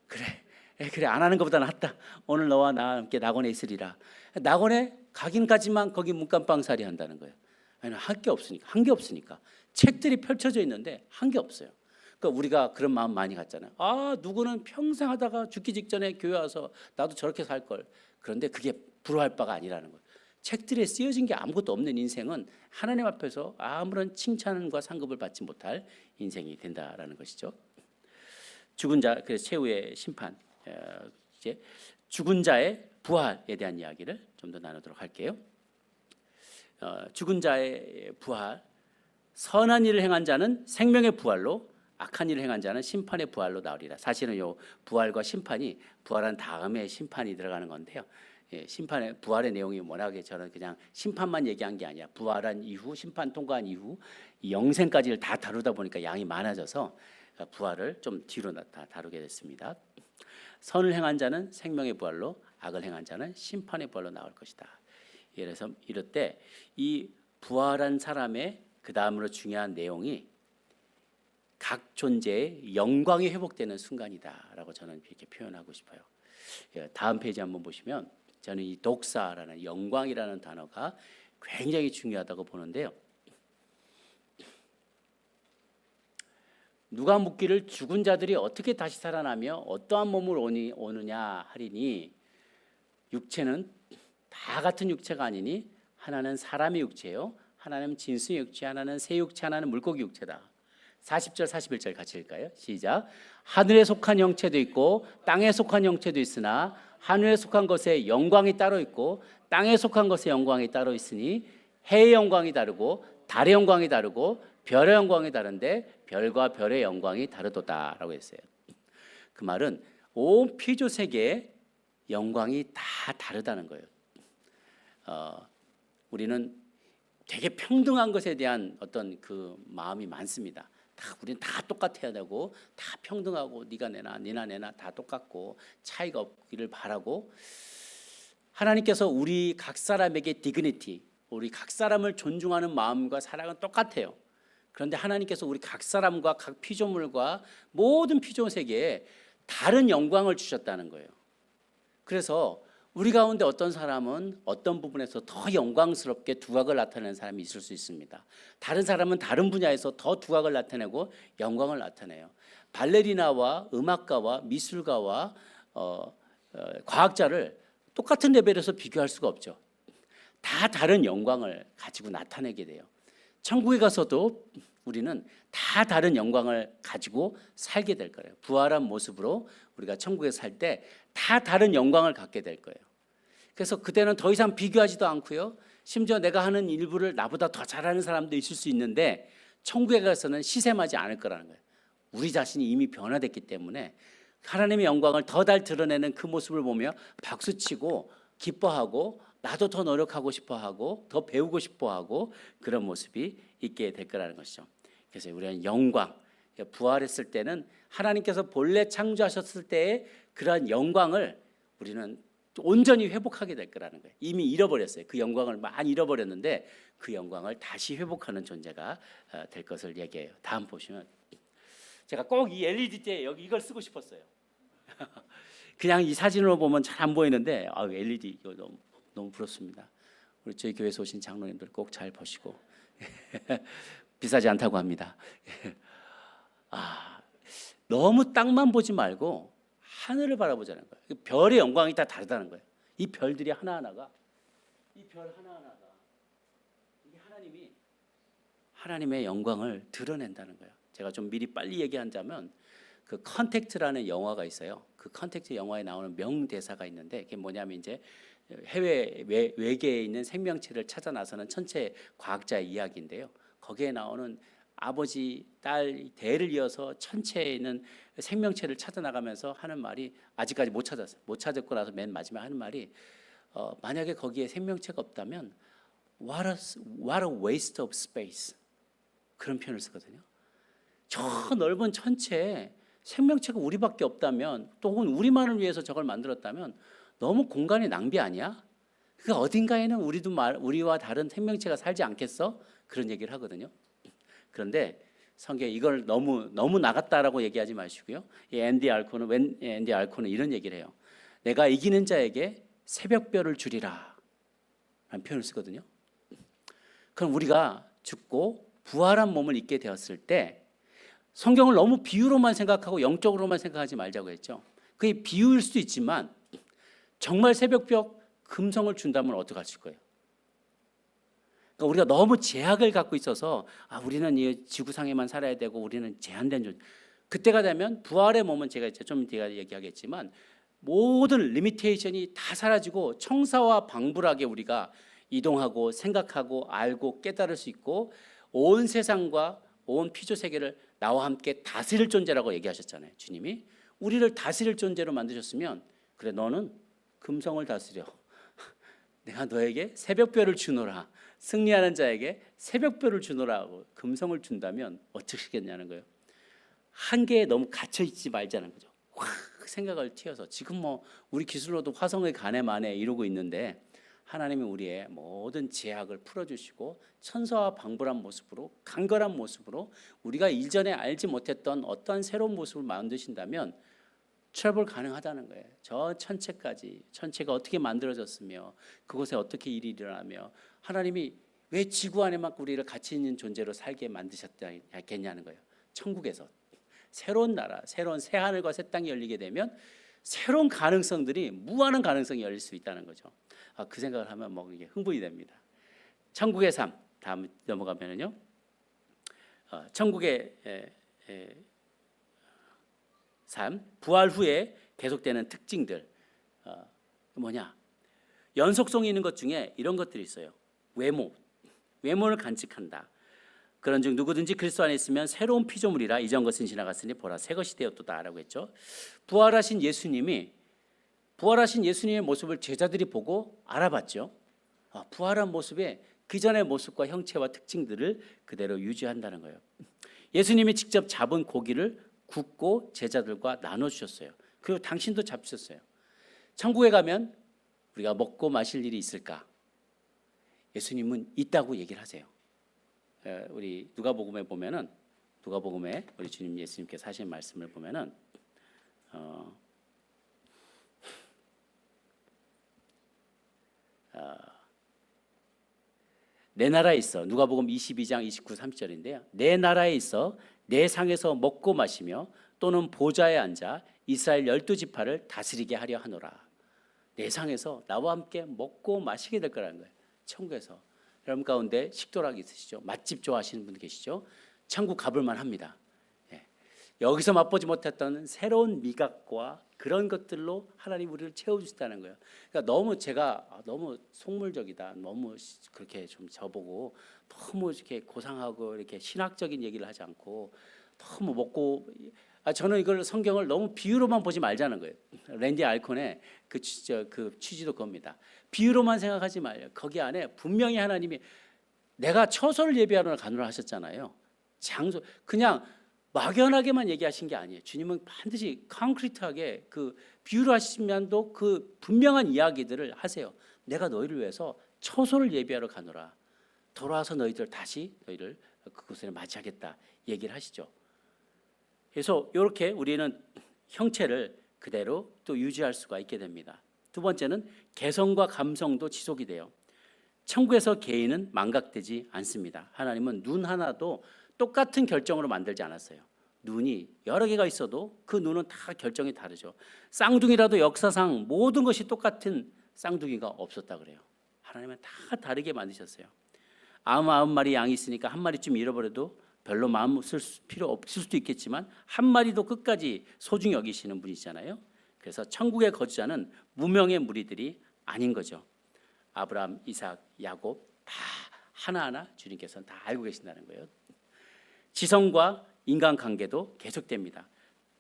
그래 안 하는 것보다 낫다. 오늘 너와 나와 함께 낙원에 있으리라. 낙원에 가긴 가지만 거기 문간방살이 한다는 거예요. 한 게 없으니까 책들이 펼쳐져 있는데 한 게 없어요. 그러니까 우리가 그런 마음 많이 갖잖아요. 누구는 평생 하다가 죽기 직전에 교회 와서 나도 저렇게 살 걸. 그런데 그게 부러워할 바가 아니라는 거예요. 책들에 쓰여진 게 아무것도 없는 인생은 하나님 앞에서 아무런 칭찬과 상급을 받지 못할 인생이 된다라는 것이죠. 죽은 자, 그래서 최후의 심판, 이제 죽은 자의 부활에 대한 이야기를 좀 더 나누도록 할게요. 죽은 자의 부활, 선한 일을 행한 자는 생명의 부활로, 악한 일을 행한 자는 심판의 부활로 나오리라. 사실은 요 부활과 심판이 부활한 다음에 심판이 들어가는 건데요. 심판의 부활의 내용이 워낙에 저는 그냥 심판만 얘기한 게 아니라 부활한 이후 심판 통과한 이후 영생까지를 다 다루다 보니까 양이 많아져서 부활을 좀 뒤로 다루게 됐습니다. 선을 행한 자는 생명의 부활로, 악을 행한 자는 심판의 부활로 나올 것이다. 그래서 이럴 때 이 부활한 사람의 그 다음으로 중요한 내용이 각 존재의 영광이 회복되는 순간이다라고 저는 이렇게 표현하고 싶어요. 다음 페이지 한번 보시면 저는 이 독사라는 영광이라는 단어가 굉장히 중요하다고 보는데요. 누가 묻기를 죽은 자들이 어떻게 다시 살아나며 어떠한 몸을 오느냐 하리니 육체는 다 같은 육체가 아니니 하나는 사람의 육체요 하나는 짐승의 육체 하나는 새 육체 하나는 물고기 육체다. 40절 41절 같이 읽을까요? 시작. 하늘에 속한 형체도 있고 땅에 속한 형체도 있으나 하늘에 속한 것에 영광이 따로 있고 땅에 속한 것에 영광이 따로 있으니 해의 영광이 다르고 달의 영광이 다르고 별의 영광이 다른데 별과 별의 영광이 다르도다라고 했어요. 그 말은 온 피조 세계의 영광이 다 다르다는 거예요. 우리는 되게 평등한 것에 대한 어떤 그 마음이 많습니다. 우리는 다 똑같아야 되고 다 평등하고 네가 내나 네나 내나 다 똑같고 차이가 없기를 바라고 하나님께서 우리 각 사람에게 디그니티 우리 각 사람을 존중하는 마음과 사랑은 똑같아요. 그런데 하나님께서 우리 각 사람과 각 피조물과 모든 피조 세계에 다른 영광을 주셨다는 거예요. 그래서 우리 가운데 어떤 사람은 어떤 부분에서 더 영광스럽게 두각을 나타내는 사람이 있을 수 있습니다. 다른 사람은 다른 분야에서 더 두각을 나타내고 영광을 나타내요. 발레리나와 음악가와 미술가와 과학자를 똑같은 레벨에서 비교할 수가 없죠. 다 다른 영광을 가지고 나타내게 돼요. 천국에 가서도 우리는 다 다른 영광을 가지고 살게 될 거예요. 부활한 모습으로 우리가 천국에 살 때 다 다른 영광을 갖게 될 거예요. 그래서 그때는 더 이상 비교하지도 않고요. 심지어 내가 하는 일부를 나보다 더 잘하는 사람도 있을 수 있는데 천국에 가서는 시샘하지 않을 거라는 거예요. 우리 자신이 이미 변화됐기 때문에 하나님의 영광을 더 잘 드러내는 그 모습을 보며 박수치고 기뻐하고 나도 더 노력하고 싶어하고 더 배우고 싶어하고 그런 모습이 있게 될 거라는 것이죠. 그래서 우리는 영광, 부활했을 때는 하나님께서 본래 창조하셨을 때의 그러한 영광을 우리는 온전히 회복하게 될 거라는 거예요. 이미 잃어버렸어요. 그 영광을 많이 잃어버렸는데 그 영광을 다시 회복하는 존재가 될 것을 얘기해요. 다음 보시면 제가 꼭 이 LED 때 여기 이걸 쓰고 싶었어요. 그냥 이 사진으로 보면 잘 안 보이는데 LED 이거 너무 부럽습니다. 우리 저희 교회에서 오신 장로님들 꼭 잘 보시고 비싸지 않다고 합니다. 너무 땅만 보지 말고 하늘을 바라보자는 거예요. 별의 영광이 다 다르다는 거예요. 이 별들이 하나하나가 이 별 하나하나가 이게 하나님의 영광을 드러낸다는 거예요. 제가 좀 미리 빨리 얘기하자면 그 컨택트라는 영화가 있어요. 그 컨택트 영화에 나오는 명대사가 있는데 그게 뭐냐면 이제 해외 외계에 있는 생명체를 찾아 나서는 천체 과학자의 이야기인데요. 거기에 나오는 아버지, 딸 대를 이어서 천체에 있는 생명체를 찾아 나가면서 하는 말이 아직까지 못 찾았어요. 못 찾았고 나서 맨 마지막에 하는 말이 만약에 거기에 생명체가 없다면 what a waste of space 그런 표현을 쓰거든요. 저 넓은 천체에 생명체가 우리밖에 없다면 또 혹은 우리만을 위해서 저걸 만들었다면 너무 공간의 낭비 아니야? 그 어딘가에는 우리와 다른 생명체가 살지 않겠어? 그런 얘기를 하거든요. 그런데 성경에 이걸 너무 나갔다라고 얘기하지 마시고요. 앤디 알코는 이런 얘기를 해요. 내가 이기는 자에게 새벽별을 주리라 라는 표현을 쓰거든요. 그럼 우리가 죽고 부활한 몸을 입게 되었을 때 성경을 너무 비유로만 생각하고 영적으로만 생각하지 말자고 했죠. 그게 비유일 수도 있지만 정말 새벽별 금성을 준다면 어떡하실 거예요? 그러니까 우리가 너무 제약을 갖고 있어서 우리는 이 지구상에만 살아야 되고 우리는 제한된 존재. 그때가 되면 부활의 몸은 제가 이제 좀 뒤에 얘기하겠지만 모든 리미테이션이 다 사라지고 청사와 방불하게 우리가 이동하고 생각하고 알고 깨달을 수 있고 온 세상과 온 피조 세계를 나와 함께 다스릴 존재라고 얘기하셨잖아요. 주님이 우리를 다스릴 존재로 만드셨으면 그래 너는 금성을 다스려. 내가 너에게 새벽별을 주노라. 승리하는 자에게 새벽별을 주노라고 금성을 준다면 어쩌시겠냐는 거예요. 한계에 너무 갇혀 있지 말자는 거죠. 확 생각을 튀어서 지금 뭐 우리 기술로도 화성에 가네 마네 이러고 있는데 하나님이 우리의 모든 제약을 풀어주시고 천사와 방불한 모습으로 강건한 모습으로 우리가 이전에 알지 못했던 어떤 새로운 모습을 만드신다면 트래블 가능하다는 거예요. 저 천체까지 천체가 어떻게 만들어졌으며 그곳에 어떻게 일이 일어나며 하나님이 왜 지구 안에만 우리를 가치 있는 존재로 살게 만드셨겠냐는 거예요. 천국에서 새로운 나라, 새로운 새 하늘과 새 땅이 열리게 되면 새로운 가능성들이 무한한 가능성이 열릴 수 있다는 거죠. 그 생각을 하면 뭐 이게 흥분이 됩니다. 천국의 삶 다음 넘어가면은요. 천국의 삶 부활 후에 계속되는 특징들 뭐냐? 연속성이 있는 것 중에 이런 것들이 있어요. 외모를 간직한다. 그런즉 누구든지 그리스도 안에 있으면 새로운 피조물이라 이전 것은 지나갔으니 보라 새 것이 되었도다라고 했죠. 부활하신 예수님의 모습을 제자들이 보고 알아봤죠. 부활한 모습에 그 전의 모습과 형체와 특징들을 그대로 유지한다는 거예요. 예수님이 직접 잡은 고기를 굽고 제자들과 나눠주셨어요. 그리고 당신도 잡수셨어요. 천국에 가면 우리가 먹고 마실 일이 있을까? 예수님은 있다고 얘기를 하세요. 우리 누가복음에 보면은 누가복음에 우리 주님 예수님께서 하신 말씀을 보면은 내 나라에 있어 누가복음 22장 29, 30절인데요. 내 나라에 있어 내 상에서 먹고 마시며 또는 보좌에 앉아 이스라엘 12지파를 다스리게 하려 하노라. 내 상에서 나와 함께 먹고 마시게 될 거라는 거예요. 천국에서. 여러분 가운데 식도락 있으시죠? 맛집 좋아하시는 분 계시죠? 천국 가볼 만합니다. 여기서 맛보지 못했던 새로운 미각과 그런 것들로 하나님 우리를 채워주시다는 거예요. 그러니까 제가 너무 속물적이다, 너무 그렇게 좀 저보고 너무 이렇게 고상하고 이렇게 신학적인 얘기를 하지 않고 너무 먹고 저는 이걸 성경을 너무 비유로만 보지 말자는 거예요. 랜디 알콘의 그 취지도 그겁니다. 비유로만 생각하지 말아요. 거기 안에 분명히 하나님이 내가 처소를 예비하러 가노라 하셨잖아요. 장소 그냥 막연하게만 얘기하신 게 아니에요. 주님은 반드시 콘크리트하게 그 비유로 하시면도 그 분명한 이야기들을 하세요. 내가 너희를 위해서 처소를 예비하러 가노라. 돌아와서 너희를 그곳에 맞이하겠다 얘기를 하시죠. 그래서 이렇게 우리는 형체를 그대로 또 유지할 수가 있게 됩니다. 두 번째는 개성과 감성도 지속이 돼요. 천국에서 개인은 망각되지 않습니다. 하나님은 눈 하나도 똑같은 결정으로 만들지 않았어요. 눈이 여러 개가 있어도 그 눈은 다 결정이 다르죠. 쌍둥이라도 역사상 모든 것이 똑같은 쌍둥이가 없었다 그래요. 하나님은 다 다르게 만드셨어요. 99마리 양이 있으니까 한 마리쯤 잃어버려도 별로 마음 쓸 필요 없을 수도 있겠지만 한 마리도 끝까지 소중히 여기시는 분이시잖아요. 그래서 천국의 거주자는 무명의 무리들이 아닌 거죠. 아브라함, 이삭, 야곱 다 하나하나 주님께서는 다 알고 계신다는 거예요. 지성과 인간관계도 계속됩니다.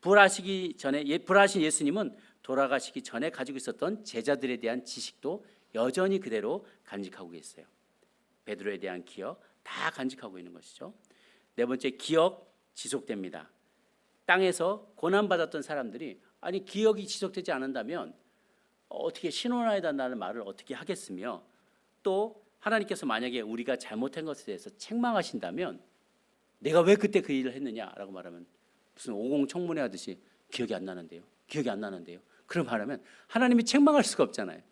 부활하신 예수님은 돌아가시기 전에 가지고 있었던 제자들에 대한 지식도 여전히 그대로 간직하고 계세요. 베드로에 대한 기억 다 간직하고 있는 것이죠. 네 번째, 기억 지속됩니다. 땅에서 고난받았던 사람들이 기억이 지속되지 않는다면 어떻게 신원해야 된다는 말을 어떻게 하겠으며, 또 하나님께서 만약에 우리가 잘못한 것에 대해서 책망하신다면 내가 왜 그때 그 일을 했느냐라고 말하면 무슨 오공청문회 하듯이 기억이 안 나는데요. 그럼 말하면 하나님이 책망할 수가 없잖아요.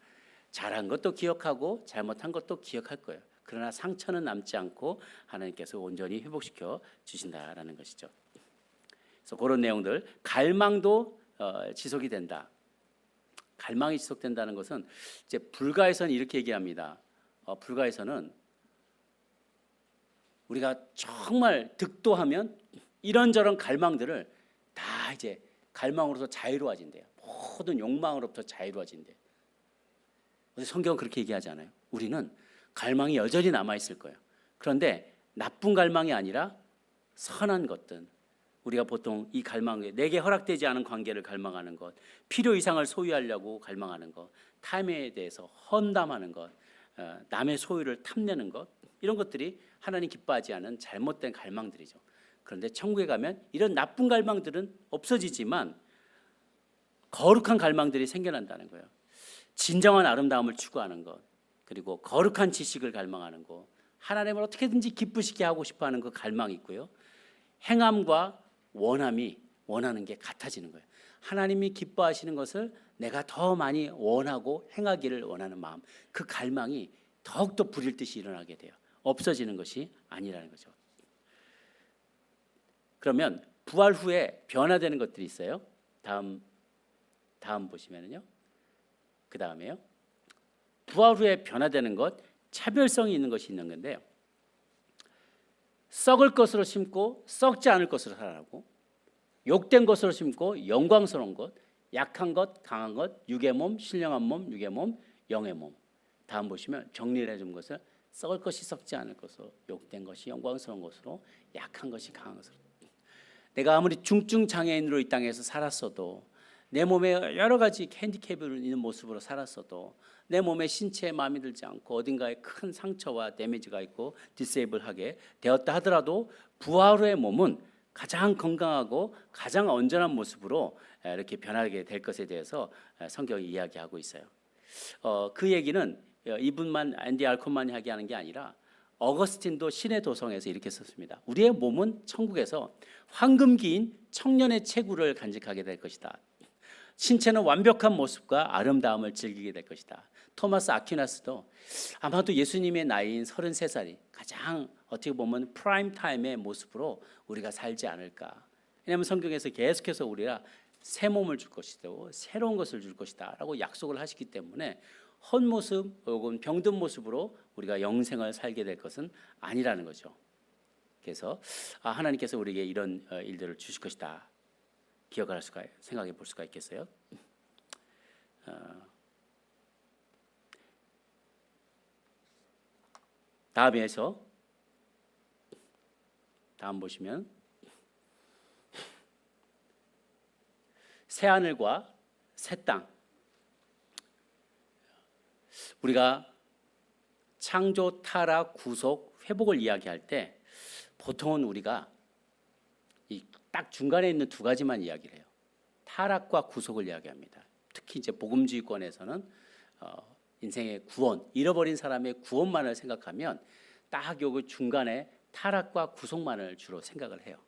잘한 것도 기억하고 잘못한 것도 기억할 거예요. 그러나 상처는 남지 않고 하나님께서 온전히 회복시켜 주신다라는 것이죠. 그래서 그런 내용들, 갈망도 지속이 된다. 갈망이 지속된다는 것은 이제 불가에서는 이렇게 얘기합니다. 불가에서는 우리가 정말 득도하면 이런저런 갈망들을 다 이제 갈망으로서 자유로워진대요. 모든 욕망으로부터 자유로워진대요. 성경은 그렇게 얘기하지 않아요. 우리는 갈망이 여전히 남아있을 거예요. 그런데 나쁜 갈망이 아니라 선한 것들, 우리가 보통 이 갈망, 내게 허락되지 않은 관계를 갈망하는 것, 필요 이상을 소유하려고 갈망하는 것, 탐에 대해서 헌담하는 것, 남의 소유를 탐내는 것, 이런 것들이 하나님 기뻐하지 않은 잘못된 갈망들이죠. 그런데 천국에 가면 이런 나쁜 갈망들은 없어지지만 거룩한 갈망들이 생겨난다는 거예요. 진정한 아름다움을 추구하는 것, 그리고 거룩한 지식을 갈망하는 것, 하나님을 어떻게든지 기쁘시게 하고 싶어하는 그 갈망이 있고요. 행함과 원하는 게 같아지는 거예요. 하나님이 기뻐하시는 것을 내가 더 많이 원하고 행하기를 원하는 마음, 그 갈망이 더욱더 불일 듯이 일어나게 돼요. 없어지는 것이 아니라는 거죠. 그러면 부활 후에 변화되는 것들이 있어요. 다음 보시면은요. 그 다음에요. 부활 후에 변화되는 것, 차별성이 있는 것이 있는 건데요. 썩을 것으로 심고 썩지 않을 것으로 살아나고, 욕된 것으로 심고 영광스러운 것, 약한 것, 강한 것, 육의 몸, 신령한 몸, 육의 몸, 영의 몸. 다음 보시면 정리를 해준 것을 썩을 것이 썩지 않을 것으로, 욕된 것이 영광스러운 것으로, 약한 것이 강한 것으로. 내가 아무리 중증 장애인으로 이 땅에서 살았어도, 내 몸에 여러 가지 핸디캡이 있는 모습으로 살았어도, 내 몸에 신체에 마음이 들지 않고 어딘가에 큰 상처와 데미지가 있고 디세이블하게 되었다 하더라도 부활 후의 몸은 가장 건강하고 가장 온전한 모습으로 이렇게 변하게 될 것에 대해서 성경이 이야기하고 있어요. 그 얘기는 이분만 앤디 알콘만이 이야기하는 게 아니라 어거스틴도 신의 도성에서 이렇게 썼습니다. 우리의 몸은 천국에서 황금기인 청년의 체구를 간직하게 될 것이다. 신체는 완벽한 모습과 아름다움을 즐기게 될 것이다. 토마스 아퀴나스도 아마도 예수님의 나이인 33살이 가장 어떻게 보면 프라임 타임의 모습으로 우리가 살지 않을까. 왜냐하면 성경에서 계속해서 우리가 새 몸을 줄 것이다, 새로운 것을 줄 것이다 라고 약속을 하시기 때문에 헛모습 혹은 병든 모습으로 우리가 영생을 살게 될 것은 아니라는 거죠. 그래서 하나님께서 우리에게 이런 일들을 주실 것이다 기억할 수가, 생각해 볼 수가 있겠어요. 다음 보시면 새 하늘과 새 땅. 우리가 창조, 타락, 구속, 회복을 이야기할 때 보통은 우리가 딱 중간에 있는 두 가지만 이야기를 해요. 타락과 구속을 이야기합니다. 특히 이제 복음주의권에서는 인생의 구원, 잃어버린 사람의 구원만을 생각하면 딱 요 중간에 타락과 구속만을 주로 생각을 해요.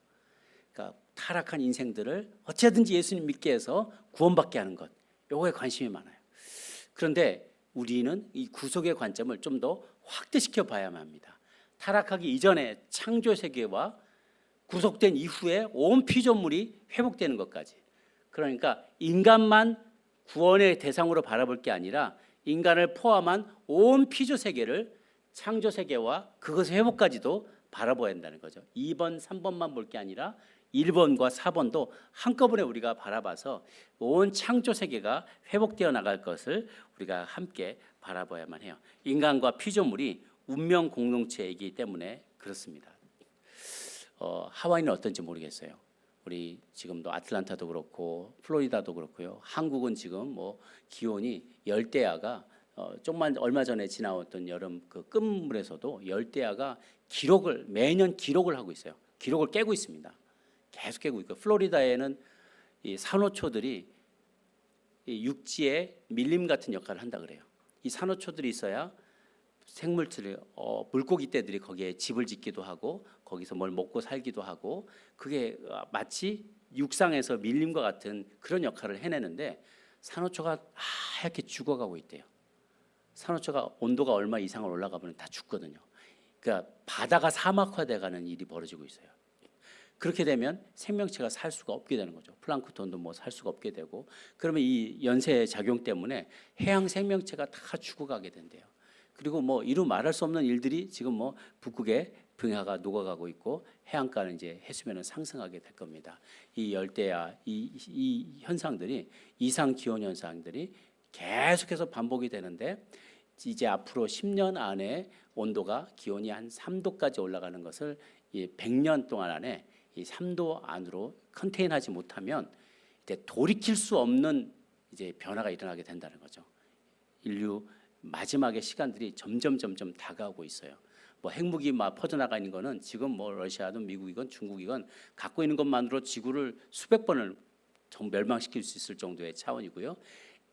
그러니까 타락한 인생들을 어찌든지 예수님 믿게 해서 구원받게 하는 것, 요거에 관심이 많아요. 그런데 우리는 이 구속의 관점을 좀 더 확대시켜 봐야만 합니다. 타락하기 이전에 창조 세계와 구속된 이후에 온 피조물이 회복되는 것까지. 그러니까 인간만 구원의 대상으로 바라볼 게 아니라 인간을 포함한 온 피조 세계를 창조 세계와 그것의 회복까지도 바라봐야 한다는 거죠. 2번, 3번만 볼 게 아니라 1번과 4번도 한꺼번에 우리가 바라봐서 온 창조 세계가 회복되어 나갈 것을 우리가 함께 바라봐야만 해요. 인간과 피조물이 운명 공동체이기 때문에 그렇습니다. 하와이는 어떤지 모르겠어요. 우리 지금도 아틀란타도 그렇고 플로리다도 그렇고요. 한국은 지금 뭐 기온이 열대야가 조금만 얼마 전에 지나왔던 여름 그 끝물에서도 열대야가 매년 기록을 하고 있어요. 기록을 깨고 있습니다. 계속 깨고 있고, 플로리다에는 이 산호초들이 이 육지에 밀림 같은 역할을 한다 그래요. 이 산호초들이 있어야 생물들이 물고기 떼들이 거기에 집을 짓기도 하고 거기서 뭘 먹고 살기도 하고, 그게 마치 육상에서 밀림과 같은 그런 역할을 해내는데 산호초가 하얗게 죽어가고 있대요. 산호초가 온도가 얼마 이상을 올라가면 다 죽거든요. 그러니까 바다가 사막화돼가는 일이 벌어지고 있어요. 그렇게 되면 생명체가 살 수가 없게 되는 거죠. 플랑크톤도 뭐 살 수가 없게 되고, 그러면 이 연쇄 작용 때문에 해양 생명체가 다 죽어가게 된대요. 그리고 뭐 이루 말할 수 없는 일들이 지금 뭐 북극의 빙하가 녹아가고 있고 해안가는 이제 해수면은 상승하게 될 겁니다. 이 열대야 이 현상들이, 이상 기온 현상들이 계속해서 반복이 되는데, 이제 앞으로 10년 안에 온도가 기온이 한 3도까지 올라가는 것을 이 100년 동안 안에 이 3도 안으로 컨테인하지 못하면 이제 돌이킬 수 없는 이제 변화가 일어나게 된다는 거죠. 인류 마지막의 시간들이 점점 다가오고 있어요. 뭐 핵무기 막 퍼져나가 있는 거는 지금 뭐 러시아든 미국이건 중국이건 갖고 있는 것만으로 지구를 수백 번을 멸망시킬 수 있을 정도의 차원이고요.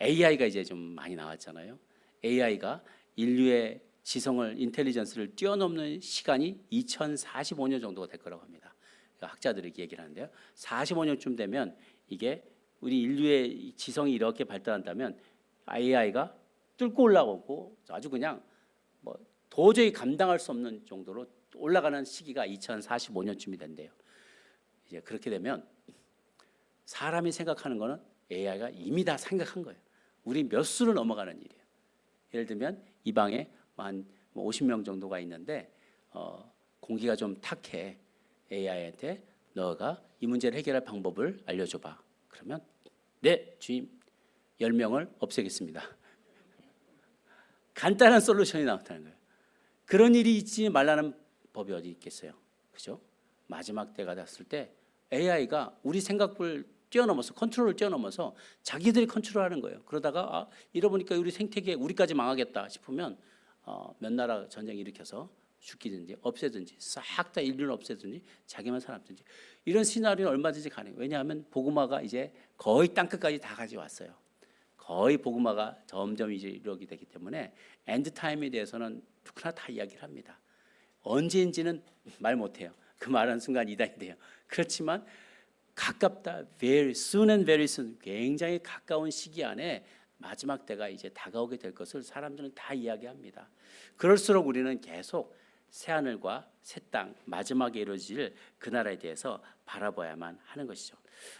AI가 이제 좀 많이 나왔잖아요. AI가 인류의 지성을, 인텔리전스를 뛰어넘는 시간이 2045년 정도가 될 거라고 합니다. 학자들이 얘기를 하는데요. 45년쯤 되면 이게 우리 인류의 지성이 이렇게 발달한다면 AI가 뚫고 올라오고 아주 그냥 뭐 도저히 감당할 수 없는 정도로 올라가는 시기가 2045년쯤이 된대요. 이제 그렇게 되면 사람이 생각하는 거는 AI가 이미 다 생각한 거예요. 우리 몇 수를 넘어가는 일이에요. 예를 들면 이 방에 한 50명 정도가 있는데 공기가 좀 탁해. AI한테 너가 이 문제를 해결할 방법을 알려줘봐. 그러면 네 주임 10명을 없애겠습니다. 간단한 솔루션이 나왔다는 거예요. 그런 일이 있지 말라는 법이 어디 있겠어요. 그죠? 마지막 때가 됐을 때 AI가 우리 생각을 뛰어넘어서 컨트롤을 뛰어넘어서 자기들이 컨트롤하는 거예요. 그러다가 이러보니까 우리 생태계 우리까지 망하겠다 싶으면 몇 나라 전쟁 일으켜서 죽이든지 없애든지 싹 다 인류를 없애든지 자기만 살았든지 이런 시나리오는 얼마든지 가능해요. 왜냐하면 복음화가 이제 거의 땅끝까지 다 가져왔어요. 거의 복음화가 점점 이제 이루어지게 되기 때문에 엔드 타임에 대해서는 누구나 다 이야기를 합니다. 언제인지는 말 못해요. 그 말하는 순간 이단이 돼요. 그렇지만 가깝다, very soon and very soon, 굉장히 가까운 시기 안에 마지막 때가 이제 다가오게 될 것을 사람들은 다 이야기합니다. 그럴수록 우리는 계속 새 하늘과 새 땅, 마지막에 이루어질 그 나라에 대해서 바라봐야만 하는 것이죠.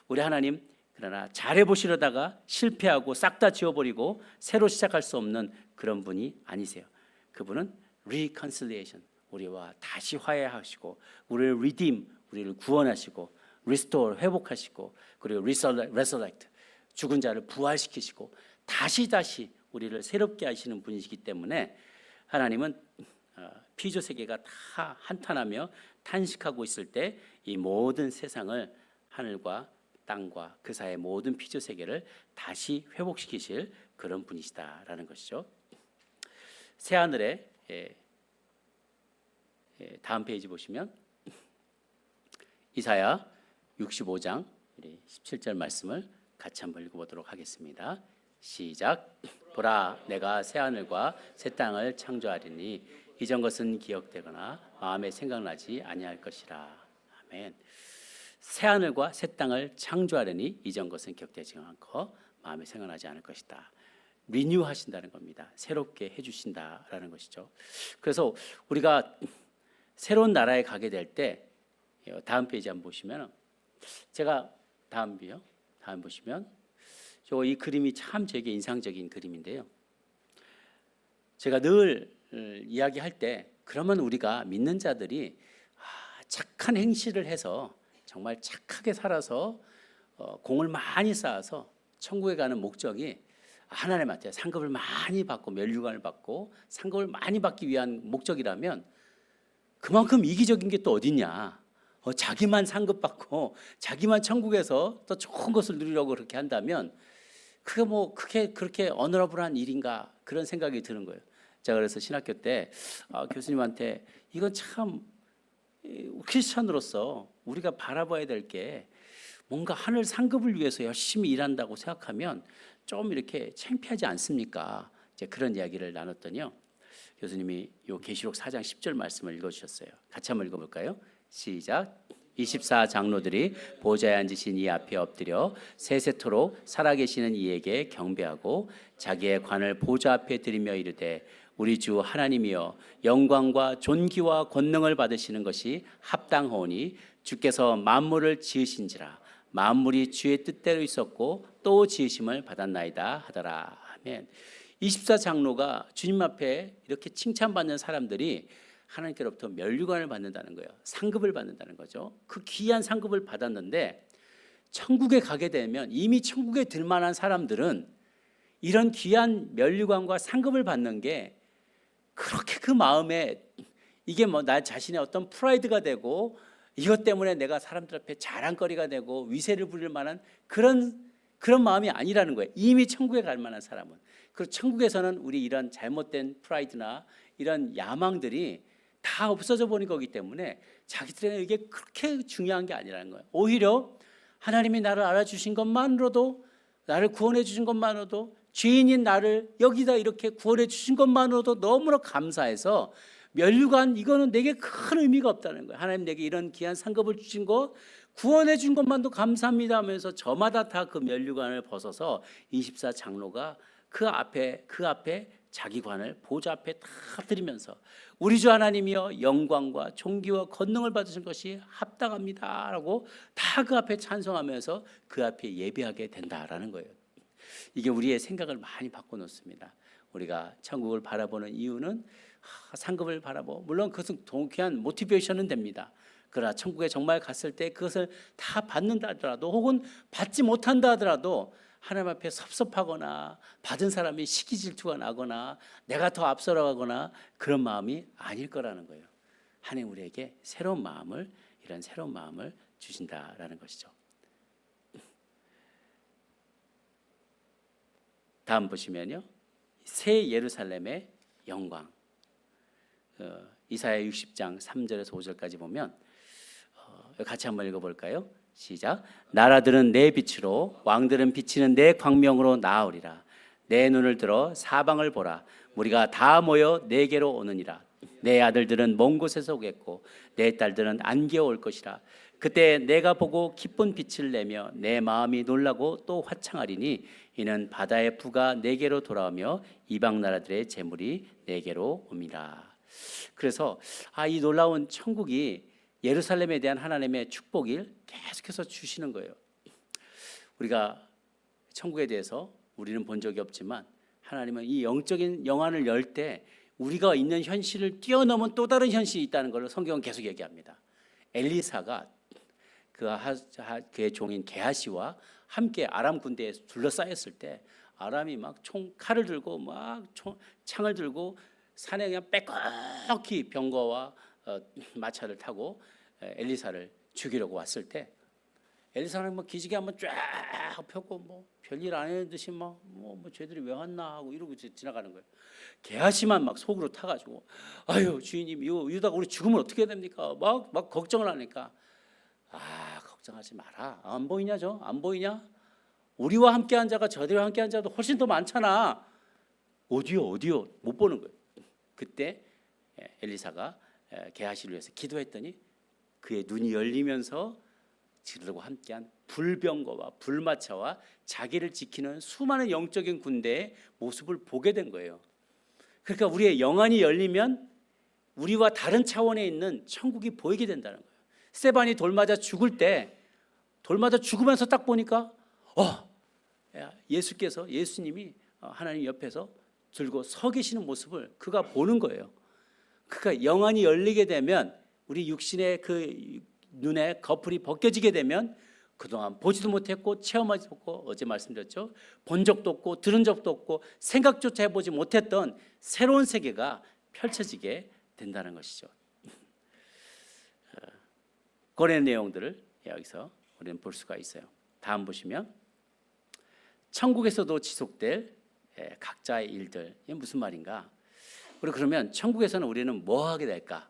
우리 하나님 그러나 잘해보시려다가 실패하고 싹 다 지워버리고 새로 시작할 수 없는 그런 분이 아니세요. 그분은 reconciliation, 우리와 다시 화해하시고 우리를 redeem, 우리를 구원하시고 restore, 회복하시고 그리고 resurrect, 죽은 자를 부활시키시고 다시 우리를 새롭게 하시는 분이시기 때문에 하나님은 피조 세계가 다 한탄하며 탄식하고 있을 때 이 모든 세상을 하늘과 땅과 그 사이의 모든 피조 세계를 다시 회복시키실 그런 분이시다라는 것이죠. 새 하늘에 다음 페이지 보시면 이사야 65장 17절 말씀을 같이 한번 읽어보도록 하겠습니다. 시작. 보라, 내가 새 하늘과 새 땅을 창조하리니 이전 것은 기억되거나 마음에 생각나지 아니할 것이라. 아멘. 새 하늘과 새 땅을 창조하려니 이전 것은 기억되지 않고 마음에 생각나지 않을 것이다. 리뉴 하신다는 겁니다. 새롭게 해주신다라는 것이죠. 그래서 우리가 새로운 나라에 가게 될 때 다음 페이지 한번 보시면 제가 다음 보시면 이 그림이 참 되게 인상적인 그림인데요. 제가 늘 이야기할 때 그러면 우리가 믿는 자들이 착한 행실을 해서 정말 착하게 살아서 공을 많이 쌓아서 천국에 가는 목적이 하나님한테 상급을 많이 받고 면류관을 받고 상급을 많이 받기 위한 목적이라면 그만큼 이기적인 게 또 어딨냐. 자기만 상급 받고 자기만 천국에서 더 좋은 것을 누리려고 그렇게 한다면 그게 그렇게 어너러블한 일인가 그런 생각이 드는 거예요. 제가 그래서 신학교 때 교수님한테 이건 참 크리스천으로서 우리가 바라봐야 될 게 뭔가 하늘 상급을 위해서 열심히 일한다고 생각하면 좀 이렇게 창피하지 않습니까? 이제 그런 이야기를 나눴더니요. 교수님이 요 계시록 4장 10절 말씀을 읽어주셨어요. 같이 한번 읽어볼까요? 시작. 24장로들이 보좌에 앉으신 이 앞에 엎드려 세세토록 살아계시는 이에게 경배하고 자기의 관을 보좌 앞에 드리며 이르되 우리 주 하나님이여 영광과 존귀와 권능을 받으시는 것이 합당하오니 주께서 만물을 지으신지라 만물이 주의 뜻대로 있었고 또 지으심을 받았나이다 하더라. 아멘. 24장로가 주님 앞에 이렇게 칭찬받는 사람들이 하나님께로부터 면류관을 받는다는 거예요. 상급을 받는다는 거죠. 그 귀한 상급을 받았는데 천국에 가게 되면 이미 천국에 들 만한 사람들은 이런 귀한 면류관과 상급을 받는 게 그렇게 그 마음에 이게 나 자신의 어떤 프라이드가 되고 이것 때문에 내가 사람들 앞에 자랑거리가 되고 위세를 부릴 만한 그런 마음이 아니라는 거예요. 이미 천국에 갈 만한 사람은. 그리고 천국에서는 우리 이런 잘못된 프라이드나 이런 야망들이 다 없어져 버린 거기 때문에 자기들에게 이게 그렇게 중요한 게 아니라는 거예요. 오히려 하나님이 나를 알아주신 것만으로도 나를 구원해 주신 것만으로도 죄인인 나를 여기다 이렇게 구원해 주신 것만으로도 너무나 감사해서 면류관 이거는 내게 큰 의미가 없다는 거예요. 하나님 내게 이런 귀한 상급을 주신 것 구원해 준 것만도 감사합니다 하면서 저마다 다 그 면류관을 벗어서 24장로가 그 앞에 자기 관을 보좌 앞에 다 드리면서 우리 주 하나님이여 영광과 존귀와 권능을 받으신 것이 합당합니다라고 다 그 앞에 찬송하면서 그 앞에 예배하게 된다라는 거예요. 이게 우리의 생각을 많이 바꿔놓습니다. 우리가 천국을 바라보는 이유는 상급을 바라보, 물론 그것은 동귀한 모티베이션은 됩니다. 그러나 천국에 정말 갔을 때 그것을 다 받는다 하더라도 혹은 받지 못한다 하더라도 하나님 앞에 섭섭하거나 받은 사람이 시기 질투가 나거나 내가 더 앞서가거나 그런 마음이 아닐 거라는 거예요. 하나님 우리에게 새로운 마음을, 이런 새로운 마음을 주신다라는 것이죠. 다음 보시면요, 새 예루살렘의 영광. 이사야 60장 3절에서 5절까지 보면 같이 한번 읽어볼까요? 시작. 나라들은 내 빛으로, 왕들은 비치는 내 광명으로 나아오리라. 내 눈을 들어 사방을 보라. 무리가 다 모여 내게로 오느니라. 내 아들들은 먼 곳에서 오겠고 내 딸들은 안겨 올 것이라. 그때 내가 보고 기쁜 빛을 내며 내 마음이 놀라고 또 화창하리니 이는 바다의 부가 내게로 돌아오며 이방 나라들의 재물이 내게로 옵니다. 그래서 이 놀라운 천국이 예루살렘에 대한 하나님의 축복을 계속해서 주시는 거예요. 우리가 천국에 대해서 우리는 본 적이 없지만 하나님은 이 영적인 영안을 열 때 우리가 있는 현실을 뛰어넘은 또 다른 현실이 있다는 걸 성경은 계속 얘기합니다. 엘리사가 그의 종인 게하시와 함께 아람 군대에 둘러싸였을 때 아람이 막 칼을 들고 막 창을 들고 산에 그냥 빼곡히 병거와 마차를 타고 엘리사를 죽이려고 왔을 때 엘리사는 뭐 기지개 한번 쫙 펴고 뭐 별일 안 했듯이 뭐 쟤들이 왜 왔나 하고 이러고 지나가는 거예요. 게하시만 막 속으로 타가지고 아유 주인님 이러다가 우리 죽으면 어떻게 됩니까? 막 걱정을 하니까 걱정하지 마라. 안 보이냐 안 보이냐? 우리와 함께한 자가 저들과 함께한 자도 훨씬 더 많잖아. 어디요? 못 보는 거예요. 그때 엘리사가 게하시를 위해서 기도했더니 그의 눈이 열리면서 저들과 함께한 불병거와 불마차와 자기를 지키는 수많은 영적인 군대의 모습을 보게 된 거예요. 그러니까 우리의 영안이 열리면 우리와 다른 차원에 있는 천국이 보이게 된다는 거예요. 스데반이 돌 맞아 죽을 때 돌 맞아 죽으면서 딱 보니까 예수님이 하나님 옆에서 들고 서 계시는 모습을 그가 보는 거예요. 그러니까 영안이 열리게 되면 우리 육신의 그 눈에 거풀이 벗겨지게 되면 그동안 보지도 못했고 체험하지도 없고 어제 말씀드렸죠. 본 적도 없고 들은 적도 없고 생각조차 해보지 못했던 새로운 세계가 펼쳐지게 된다는 것이죠. 그런 내용들을 여기서 우리는 볼 수가 있어요. 다음 보시면 천국에서도 지속될 각자의 일들, 이게 무슨 말인가? 우리 그러면 천국에서는 우리는 뭐 하게 될까?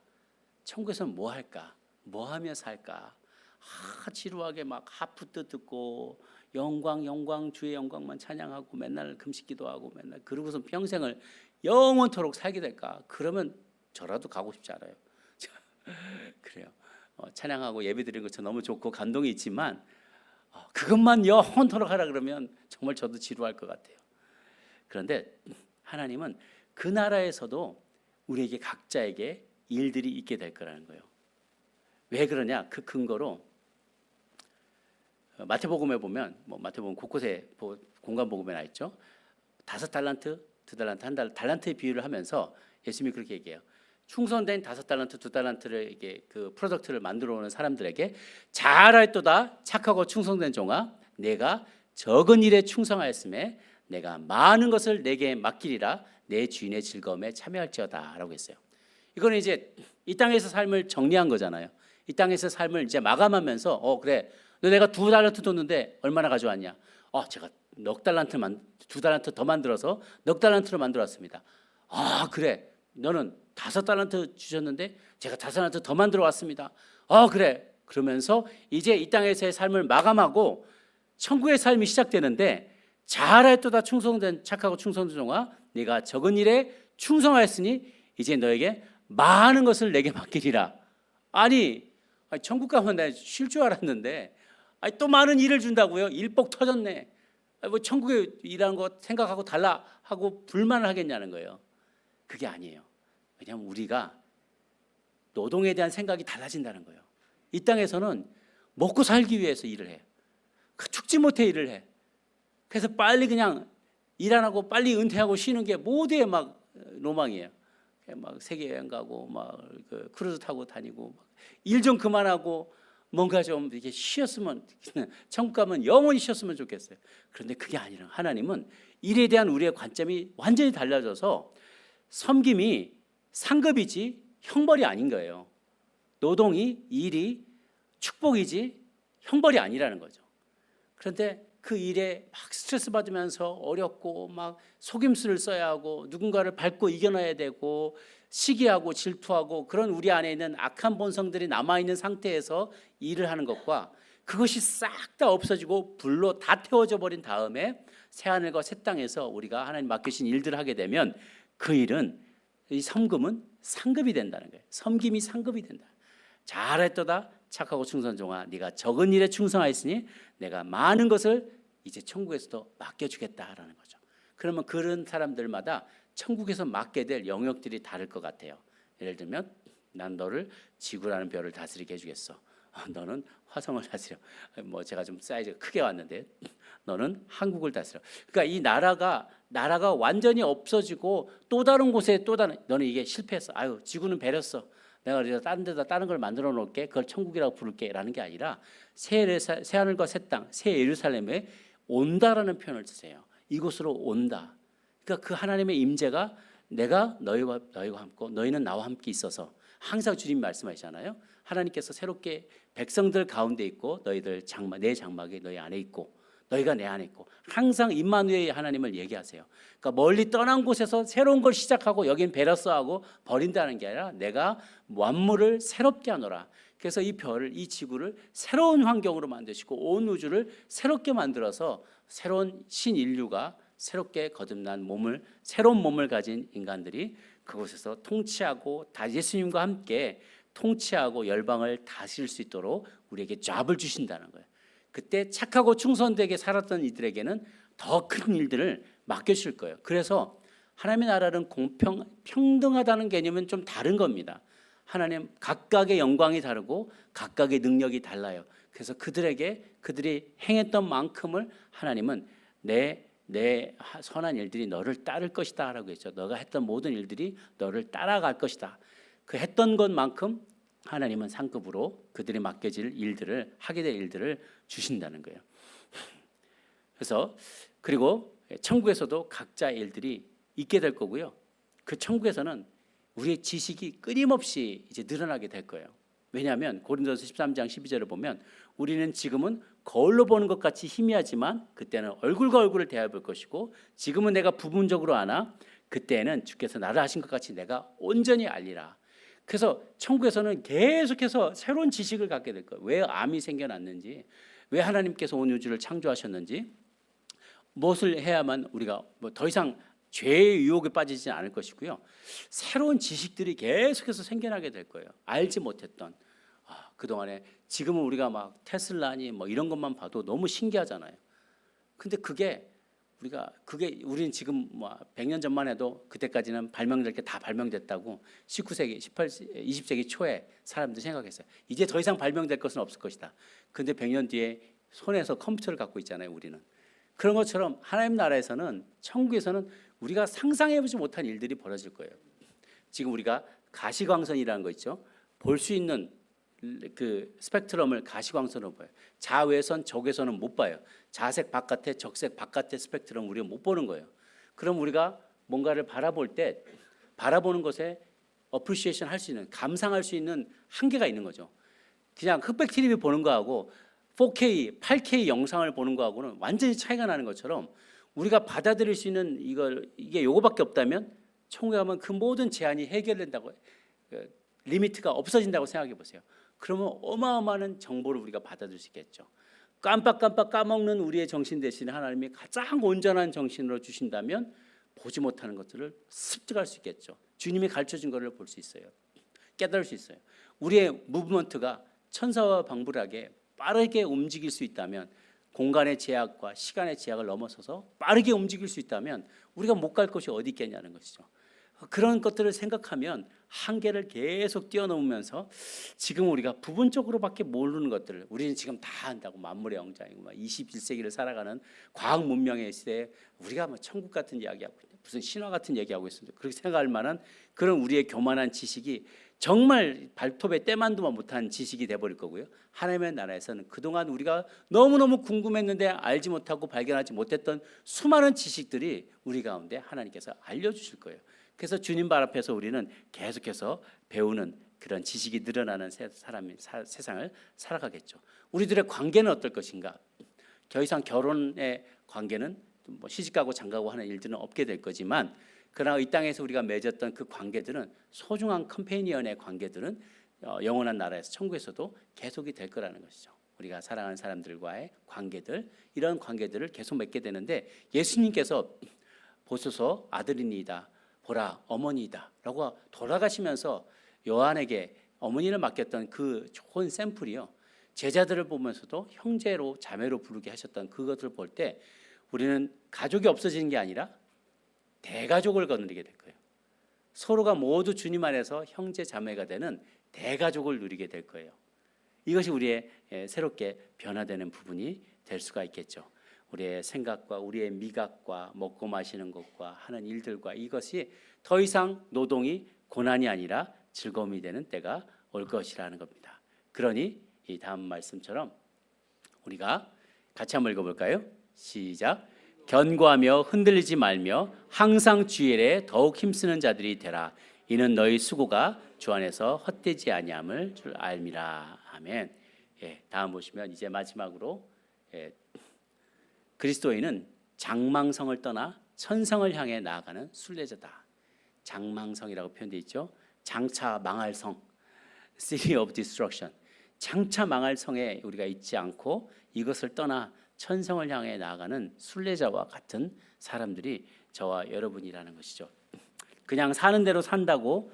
천국에서는 뭐 할까? 뭐 하며 살까? 지루하게 막 하프트 듣고 영광 주의 영광만 찬양하고 맨날 금식 기도하고 맨날 그러고서 평생을 영원토록 살게 될까? 그러면 저라도 가고 싶지 않아요. 그래요. 찬양하고 예배드리는 것도 너무 좋고 감동이 있지만 그것만 영원토록 하라 그러면 정말 저도 지루할 것 같아요. 그런데 하나님은 그 나라에서도 우리에게 각자에게 일들이 있게 될 거라는 거예요. 왜 그러냐? 그 근거로 마태복음에 보면 마태복음 곳곳에 공간복음에 나 있죠. 5달란트, 2달란트, 1달란트의 비유를 하면서 예수님이 그렇게 얘기해요. 충성된 5달란트, 2달란트를 이게 그 프로덕트를 만들어 오는 사람들에게 잘하였도다 착하고 충성된 종아, 내가 적은 일에 충성하였음에 내가 많은 것을 내게 맡기리라. 내 주인의 즐거움에 참여할지어다라고 했어요. 이거는 이제 이 땅에서 삶을 정리한 거잖아요. 이 땅에서 삶을 이제 마감하면서 그래, 너 내가 2달란트 줬는데 얼마나 가져왔냐? 제가 2달란트 더 만들어서 6달란트로 만들었습니다. 그래, 너는 5달란트 주셨는데 제가 5달란트 더 만들어 왔습니다. 그래. 그러면서 이제 이 땅에서의 삶을 마감하고 천국의 삶이 시작되는데 잘하였도다 충성된 착하고 충성된 종아, 네가 적은 일에 충성하였으니 이제 너에게 많은 것을 내게 맡기리라. 아니 천국 가면 나 쉴 줄 알았는데 또 많은 일을 준다고요? 일복 터졌네. 뭐 천국에 일하는 거 생각하고 달라 하고 불만을 하겠냐는 거예요. 그게 아니에요. 왜냐하면 우리가 노동에 대한 생각이 달라진다는 거예요. 이 땅에서는 먹고 살기 위해서 일을 해. 죽지 못해 일을 해. 그래서 빨리 그냥 일 안 하고 빨리 은퇴하고 쉬는 게 모두의 막 로망이에요. 막 세계 여행 가고 막 그 크루즈 타고 다니고 일 좀 그만하고 뭔가 좀 이렇게 쉬었으면 천국 가면 영원히 쉬었으면 좋겠어요. 그런데 그게 아니라 하나님은 일에 대한 우리의 관점이 완전히 달라져서 섬김이 상급이지 형벌이 아닌 거예요. 노동이 일이 축복이지 형벌이 아니라는 거죠. 그런데 그 일에 막 스트레스 받으면서 어렵고 막 속임수를 써야 하고 누군가를 밟고 이겨내야 되고 시기하고 질투하고 그런 우리 안에 있는 악한 본성들이 남아있는 상태에서 일을 하는 것과 그것이 싹 다 없어지고 불로 다 태워져 버린 다음에 새하늘과 새 땅에서 우리가 하나님 맡기신 일들을 하게 되면 그 일은 이 섬금은 상급이 된다는 거예요. 섬김이 상급이 된다. 잘했도다 착하고 충성종아 네가 적은 일에 충성하였으니 내가 많은 것을 이제 천국에서도 맡겨주겠다라는 거죠. 그러면 그런 사람들마다 천국에서 맡게 될 영역들이 다를 것 같아요. 예를 들면 난 너를 지구라는 별을 다스리게 해주겠어. 너는 화성을 다스려. 뭐 제가 좀 사이즈가 크게 왔는데 너는 한국을 다스려. 그러니까 이 나라가 완전히 없어지고 또 다른 곳에 또 다른 너는 이게 실패했어. 아유 지구는 배렸어. 내가 그래서 다른 데다 다른 걸 만들어 놓을게. 그걸 천국이라고 부를게라는 게 아니라 새 하늘과 새 땅, 새 예루살렘에 온다라는 표현을 쓰세요. 이곳으로 온다. 그러니까 그 하나님의 임재가 내가 너희와 함께 너희는 나와 함께 있어서 항상 주님 말씀하시잖아요. 하나님께서 새롭게 백성들 가운데 있고 너희들 내 장막에 너희 안에 있고 너희가 내 안에 있고 항상 임마누엘의 하나님을 얘기하세요. 그러니까 멀리 떠난 곳에서 새로운 걸 시작하고 여긴 베러스하고 버린다는 게 아니라 내가 만물을 새롭게 하노라. 그래서 이 별을 이 지구를 새로운 환경으로 만드시고 온 우주를 새롭게 만들어서 새로운 신인류가 새롭게 거듭난 몸을 새로운 몸을 가진 인간들이 그곳에서 통치하고 다 예수님과 함께 통치하고 열방을 다스릴 수 있도록 우리에게 잡을 주신다는 거예요. 그때 착하고 충성되게 살았던 이들에게는 더 큰 일들을 맡겨주실 거예요. 그래서 하나님의 나라는 평등하다는 개념은 좀 다른 겁니다. 하나님 각각의 영광이 다르고 각각의 능력이 달라요. 그래서 그들이 행했던 만큼을 하나님은 내 선한 일들이 너를 따를 것이다 라고 했죠. 너가 했던 모든 일들이 너를 따라갈 것이다. 그 했던 것만큼 하나님은 상급으로 그들이 맡겨질 일들을 하게 될 일들을 주신다는 거예요. 그래서 그리고 천국에서도 각자의 일들이 있게 될 거고요. 그 천국에서는 우리의 지식이 끊임없이 이제 늘어나게 될 거예요. 왜냐하면 고린도서 13장 12절을 보면 우리는 지금은 거울로 보는 것 같이 희미하지만 그때는 얼굴과 얼굴을 대해볼 것이고 지금은 내가 부분적으로 아나 그때는 주께서 나를 하신 것 같이 내가 온전히 알리라. 그래서 천국에서는 계속해서 새로운 지식을 갖게 될 거예요. 왜 암이 생겨났는지, 왜 하나님께서 온 우주를 창조하셨는지, 무엇을 해야만 우리가 뭐 더 이상 죄의 유혹에 빠지지 않을 것이고요. 새로운 지식들이 계속해서 생겨나게 될 거예요. 알지 못했던 그동안에 지금은 우리가 막 테슬라니 뭐 이런 것만 봐도 너무 신기하잖아요. 근데 우리는 지금 뭐 100년 전만 해도 그때까지는 발명될 게 다 발명됐다고 19세기, 20세기 초에 사람들이 생각했어요. 이제 더 이상 발명될 것은 없을 것이다. 근데 100년 뒤에 손에서 컴퓨터를 갖고 있잖아요, 우리는. 그런 것처럼 하나님 나라에서는 천국에서는 우리가 상상해보지 못한 일들이 벌어질 거예요. 지금 우리가 가시광선이라는 거 있죠. 볼 수 있는 그 스펙트럼을 가시광선으로 봐요. 자외선, 적외선은 못 봐요. 자색 바깥에, 적색 바깥의 스펙트럼 우리가 못 보는 거예요. 그럼 우리가 뭔가를 바라볼 때 바라보는 것에 어프리시에이션 할 수 있는, 감상할 수 있는 한계가 있는 거죠. 그냥 흑백 TV 보는 거하고 4K, 8K 영상을 보는 거하고는 완전히 차이가 나는 것처럼 우리가 받아들일 수 있는 이게 요거밖에 없다면 천국에 가면 그 모든 제한이 해결된다고, 리미트가 없어진다고 생각해 보세요. 그러면 어마어마한 정보를 우리가 받아들일 수 있겠죠. 깜빡깜빡 까먹는 우리의 정신 대신에 하나님이 가장 온전한 정신으로 주신다면 보지 못하는 것들을 습득할 수 있겠죠. 주님이 가르쳐준 것을 볼 수 있어요. 깨달을 수 있어요. 우리의 무브먼트가 천사와 방불하게 빠르게 움직일 수 있다면 공간의 제약과 시간의 제약을 넘어서서 빠르게 움직일 수 있다면 우리가 못 갈 곳이 어디 있겠냐는 것이죠. 그런 것들을 생각하면 한계를 계속 뛰어넘으면서 지금 우리가 부분적으로밖에 모르는 것들을 우리는 지금 다 안다고 만물의 영장이고 21세기를 살아가는 과학 문명의 시대에 우리가 뭐 천국 같은 이야기하고 무슨 신화 같은 얘기하고 있습니다. 그렇게 생각할 만한 그런 우리의 교만한 지식이 정말 발톱에 때만도 못한 지식이 돼버릴 거고요. 하나님의 나라에서는 그동안 우리가 너무너무 궁금했는데 알지 못하고 발견하지 못했던 수많은 지식들이 우리 가운데 하나님께서 알려주실 거예요. 그래서 주님 발 앞에서 우리는 계속해서 배우는 그런 지식이 늘어나는 세상을 살아가겠죠. 우리들의 관계는 어떨 것인가? 더 이상 결혼의 관계는 뭐 시집가고 장가고 하는 일들은 없게 될 거지만 그러나 이 땅에서 우리가 맺었던 그 관계들은 소중한 컴패니언의 관계들은 영원한 나라에서 천국에서도 계속이 될 거라는 것이죠. 우리가 사랑하는 사람들과의 관계들 이런 관계들을 계속 맺게 되는데 예수님께서 보소서 아들이니이다 보라 어머니이다 라고 돌아가시면서 요한에게 어머니를 맡겼던 그 좋은 샘플이요. 제자들을 보면서도 형제로 자매로 부르게 하셨던 그것을 볼 때 우리는 가족이 없어지는 게 아니라 대가족을 거느리게 될 거예요. 서로가 모두 주님 안에서 형제 자매가 되는 대가족을 누리게 될 거예요. 이것이 우리의 새롭게 변화되는 부분이 될 수가 있겠죠. 우리의 생각과 우리의 미각과 먹고 마시는 것과 하는 일들과 이것이 더 이상 노동이 고난이 아니라 즐거움이 되는 때가 올 것이라는 겁니다. 그러니 이 다음 말씀처럼 우리가 같이 한번 읽어볼까요? 시작. 견고하며 흔들리지 말며 항상 주의 일에 더욱 힘쓰는 자들이 되라. 이는 너희 수고가 주 안에서 헛되지 아니함을 줄 알미라. 아멘. 다음 보시면 이제 마지막으로 그리스도인은 장망성을 떠나 천성을 향해 나아가는 순례자다. 장망성이라고 표현되어 있죠. 장차 망할 성, City of Destruction. 장차 망할 성에 우리가 있지 않고 이것을 떠나 천성을 향해 나아가는 순례자와 같은 사람들이 저와 여러분이라는 것이죠. 그냥 사는 대로 산다고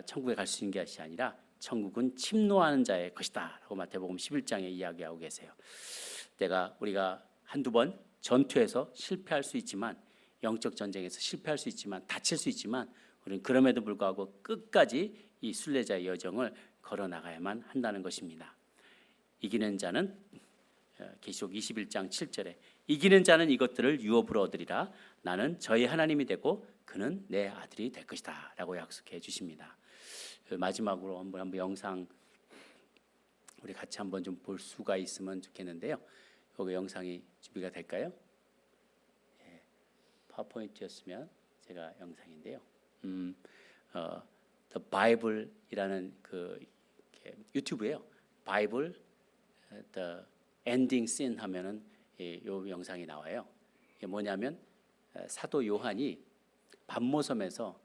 천국에 갈 수 있는 것이 아니라 천국은 침노하는 자의 것이다 라고 마태복음 11장에 이야기하고 계세요. 우리가 한두 번 전투에서 실패할 수 있지만 영적 전쟁에서 실패할 수 있지만 다칠 수 있지만 우리는 그럼에도 불구하고 끝까지 이 순례자의 여정을 걸어 나가야만 한다는 것입니다. 이기는 자는 계시록 21장 7절에 이기는 자는 이것들을 유업으로 얻으리라. 나는 저희 하나님이 되고 그는 내 아들이 될 것이다 라고 약속해 주십니다. 마지막으로 한번 영상 우리 같이 한번 좀 볼 수가 있으면 좋겠는데요. 여기 영상이 준비가 될까요? 파워포인트였으면 제가 영상인데요. The Bible이라는 그 유튜브에요. 바이블 The Ending Scene 하면은 이 영상이 나와요. 이게 뭐냐면 사도 요한이 밤모섬에서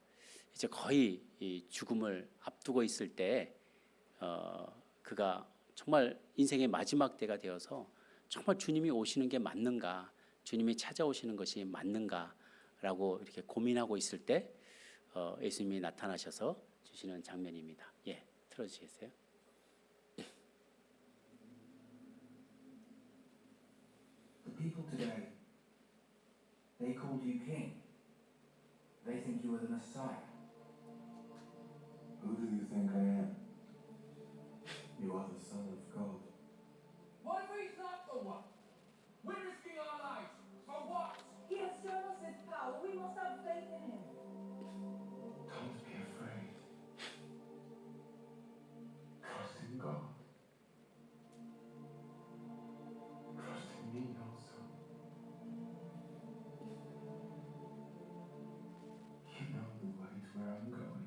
이제 거의 이 죽음을 앞두고 있을 때 그가 정말 인생의 마지막 때가 되어서 정말 주님이 오시는 게 맞는가, 주님이 찾아오시는 것이 맞는가라고 이렇게 고민하고 있을 때 예수님이 나타나셔서 주시는 장면입니다. 틀어주시겠어요? The people today, they called you king. They think you are the Messiah. Who do you think I am? You are the Son of God. What if he's not the one? We're risking our lives. For what? He has shown us his power. We must have faith in him. Don't be afraid. Trust in God. Trust in me also. You know the way to where I'm going.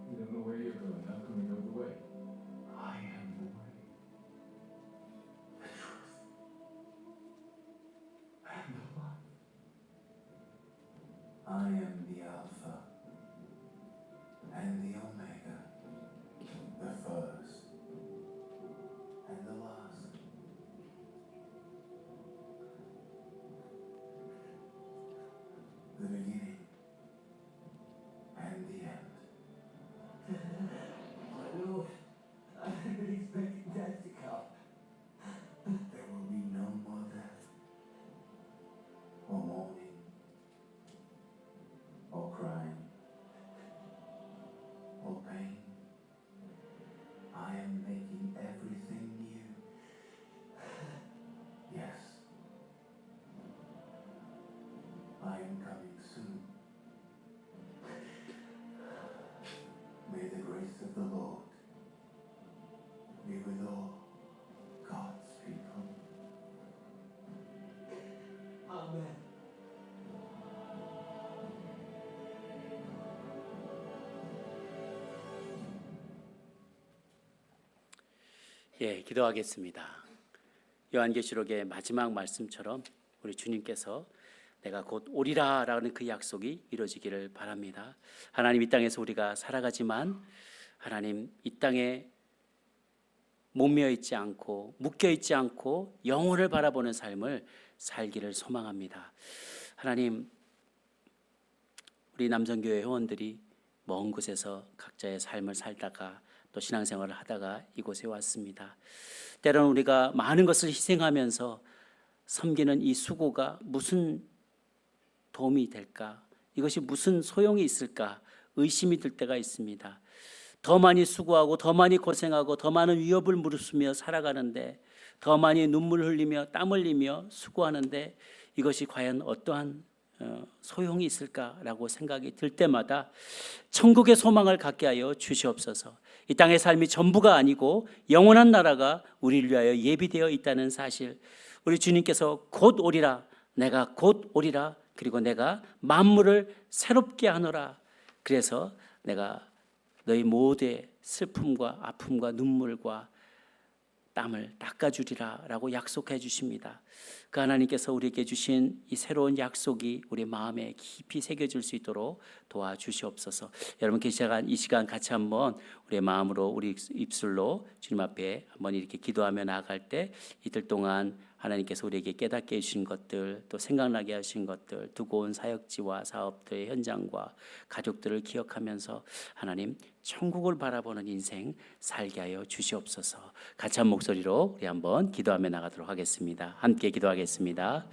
You don't know where you're going. How can we know the way? I am the way, the truth, and the life. I am the Alpha and the Omega, the first and the last. The beginning and the end. My Lord, I've been expecting death to come. am coming soon. May the grace of the Lord be with all God's people. Amen. 예, 기도하겠습니다. 요한계시록의 마지막 말씀처럼 우리 주님께서 내가 곧 오리라라는 그 약속이 이루어지기를 바랍니다. 하나님, 이 땅에서 우리가 살아가지만 하나님, 이 땅에 목매어 있지 않고 묶여 있지 않고 영혼을 바라보는 삶을 살기를 소망합니다. 하나님, 우리 남성교회 회원들이 먼 곳에서 각자의 삶을 살다가 또 신앙생활을 하다가 이곳에 왔습니다. 때로는 우리가 많은 것을 희생하면서 섬기는 이 수고가 무슨 도움이 될까? 이것이 무슨 소용이 있을까? 의심이 들 때가 있습니다. 더 많이 수고하고 더 많이 고생하고 더 많은 위협을 무릅쓰며 살아가는데, 더 많이 눈물 흘리며 땀 흘리며 수고하는데 이것이 과연 어떠한 소용이 있을까라고 생각이 들 때마다 천국의 소망을 갖게 하여 주시옵소서. 이 땅의 삶이 전부가 아니고 영원한 나라가 우리를 위하여 예비되어 있다는 사실, 우리 주님께서 곧 오리라, 내가 곧 오리라, 그리고 내가 만물을 새롭게 하노라, 그래서 내가 너희 모두의 슬픔과 아픔과 눈물과 땀을 닦아주리라 라고 약속해 주십니다. 그 하나님께서 우리에게 주신 이 새로운 약속이 우리 마음에 깊이 새겨질 수 있도록 도와주시옵소서. 여러분, 이 시간 같이 한번 우리의 마음으로, 우리 입술로 주님 앞에 한번 이렇게 기도하며 나아갈 때, 이틀 동안 하나님께서 우리에게 깨닫게 해주신 것들, 또 생각나게 하신 것들, 두고 온 사역지와 사업들의 현장과 가족들을 기억하면서 하나님, 천국을 바라보는 인생 살게 하여 주시옵소서. 같이 한 목소리로 우리 한번 기도하며 나가도록 하겠습니다. 함께 기도하겠습니다.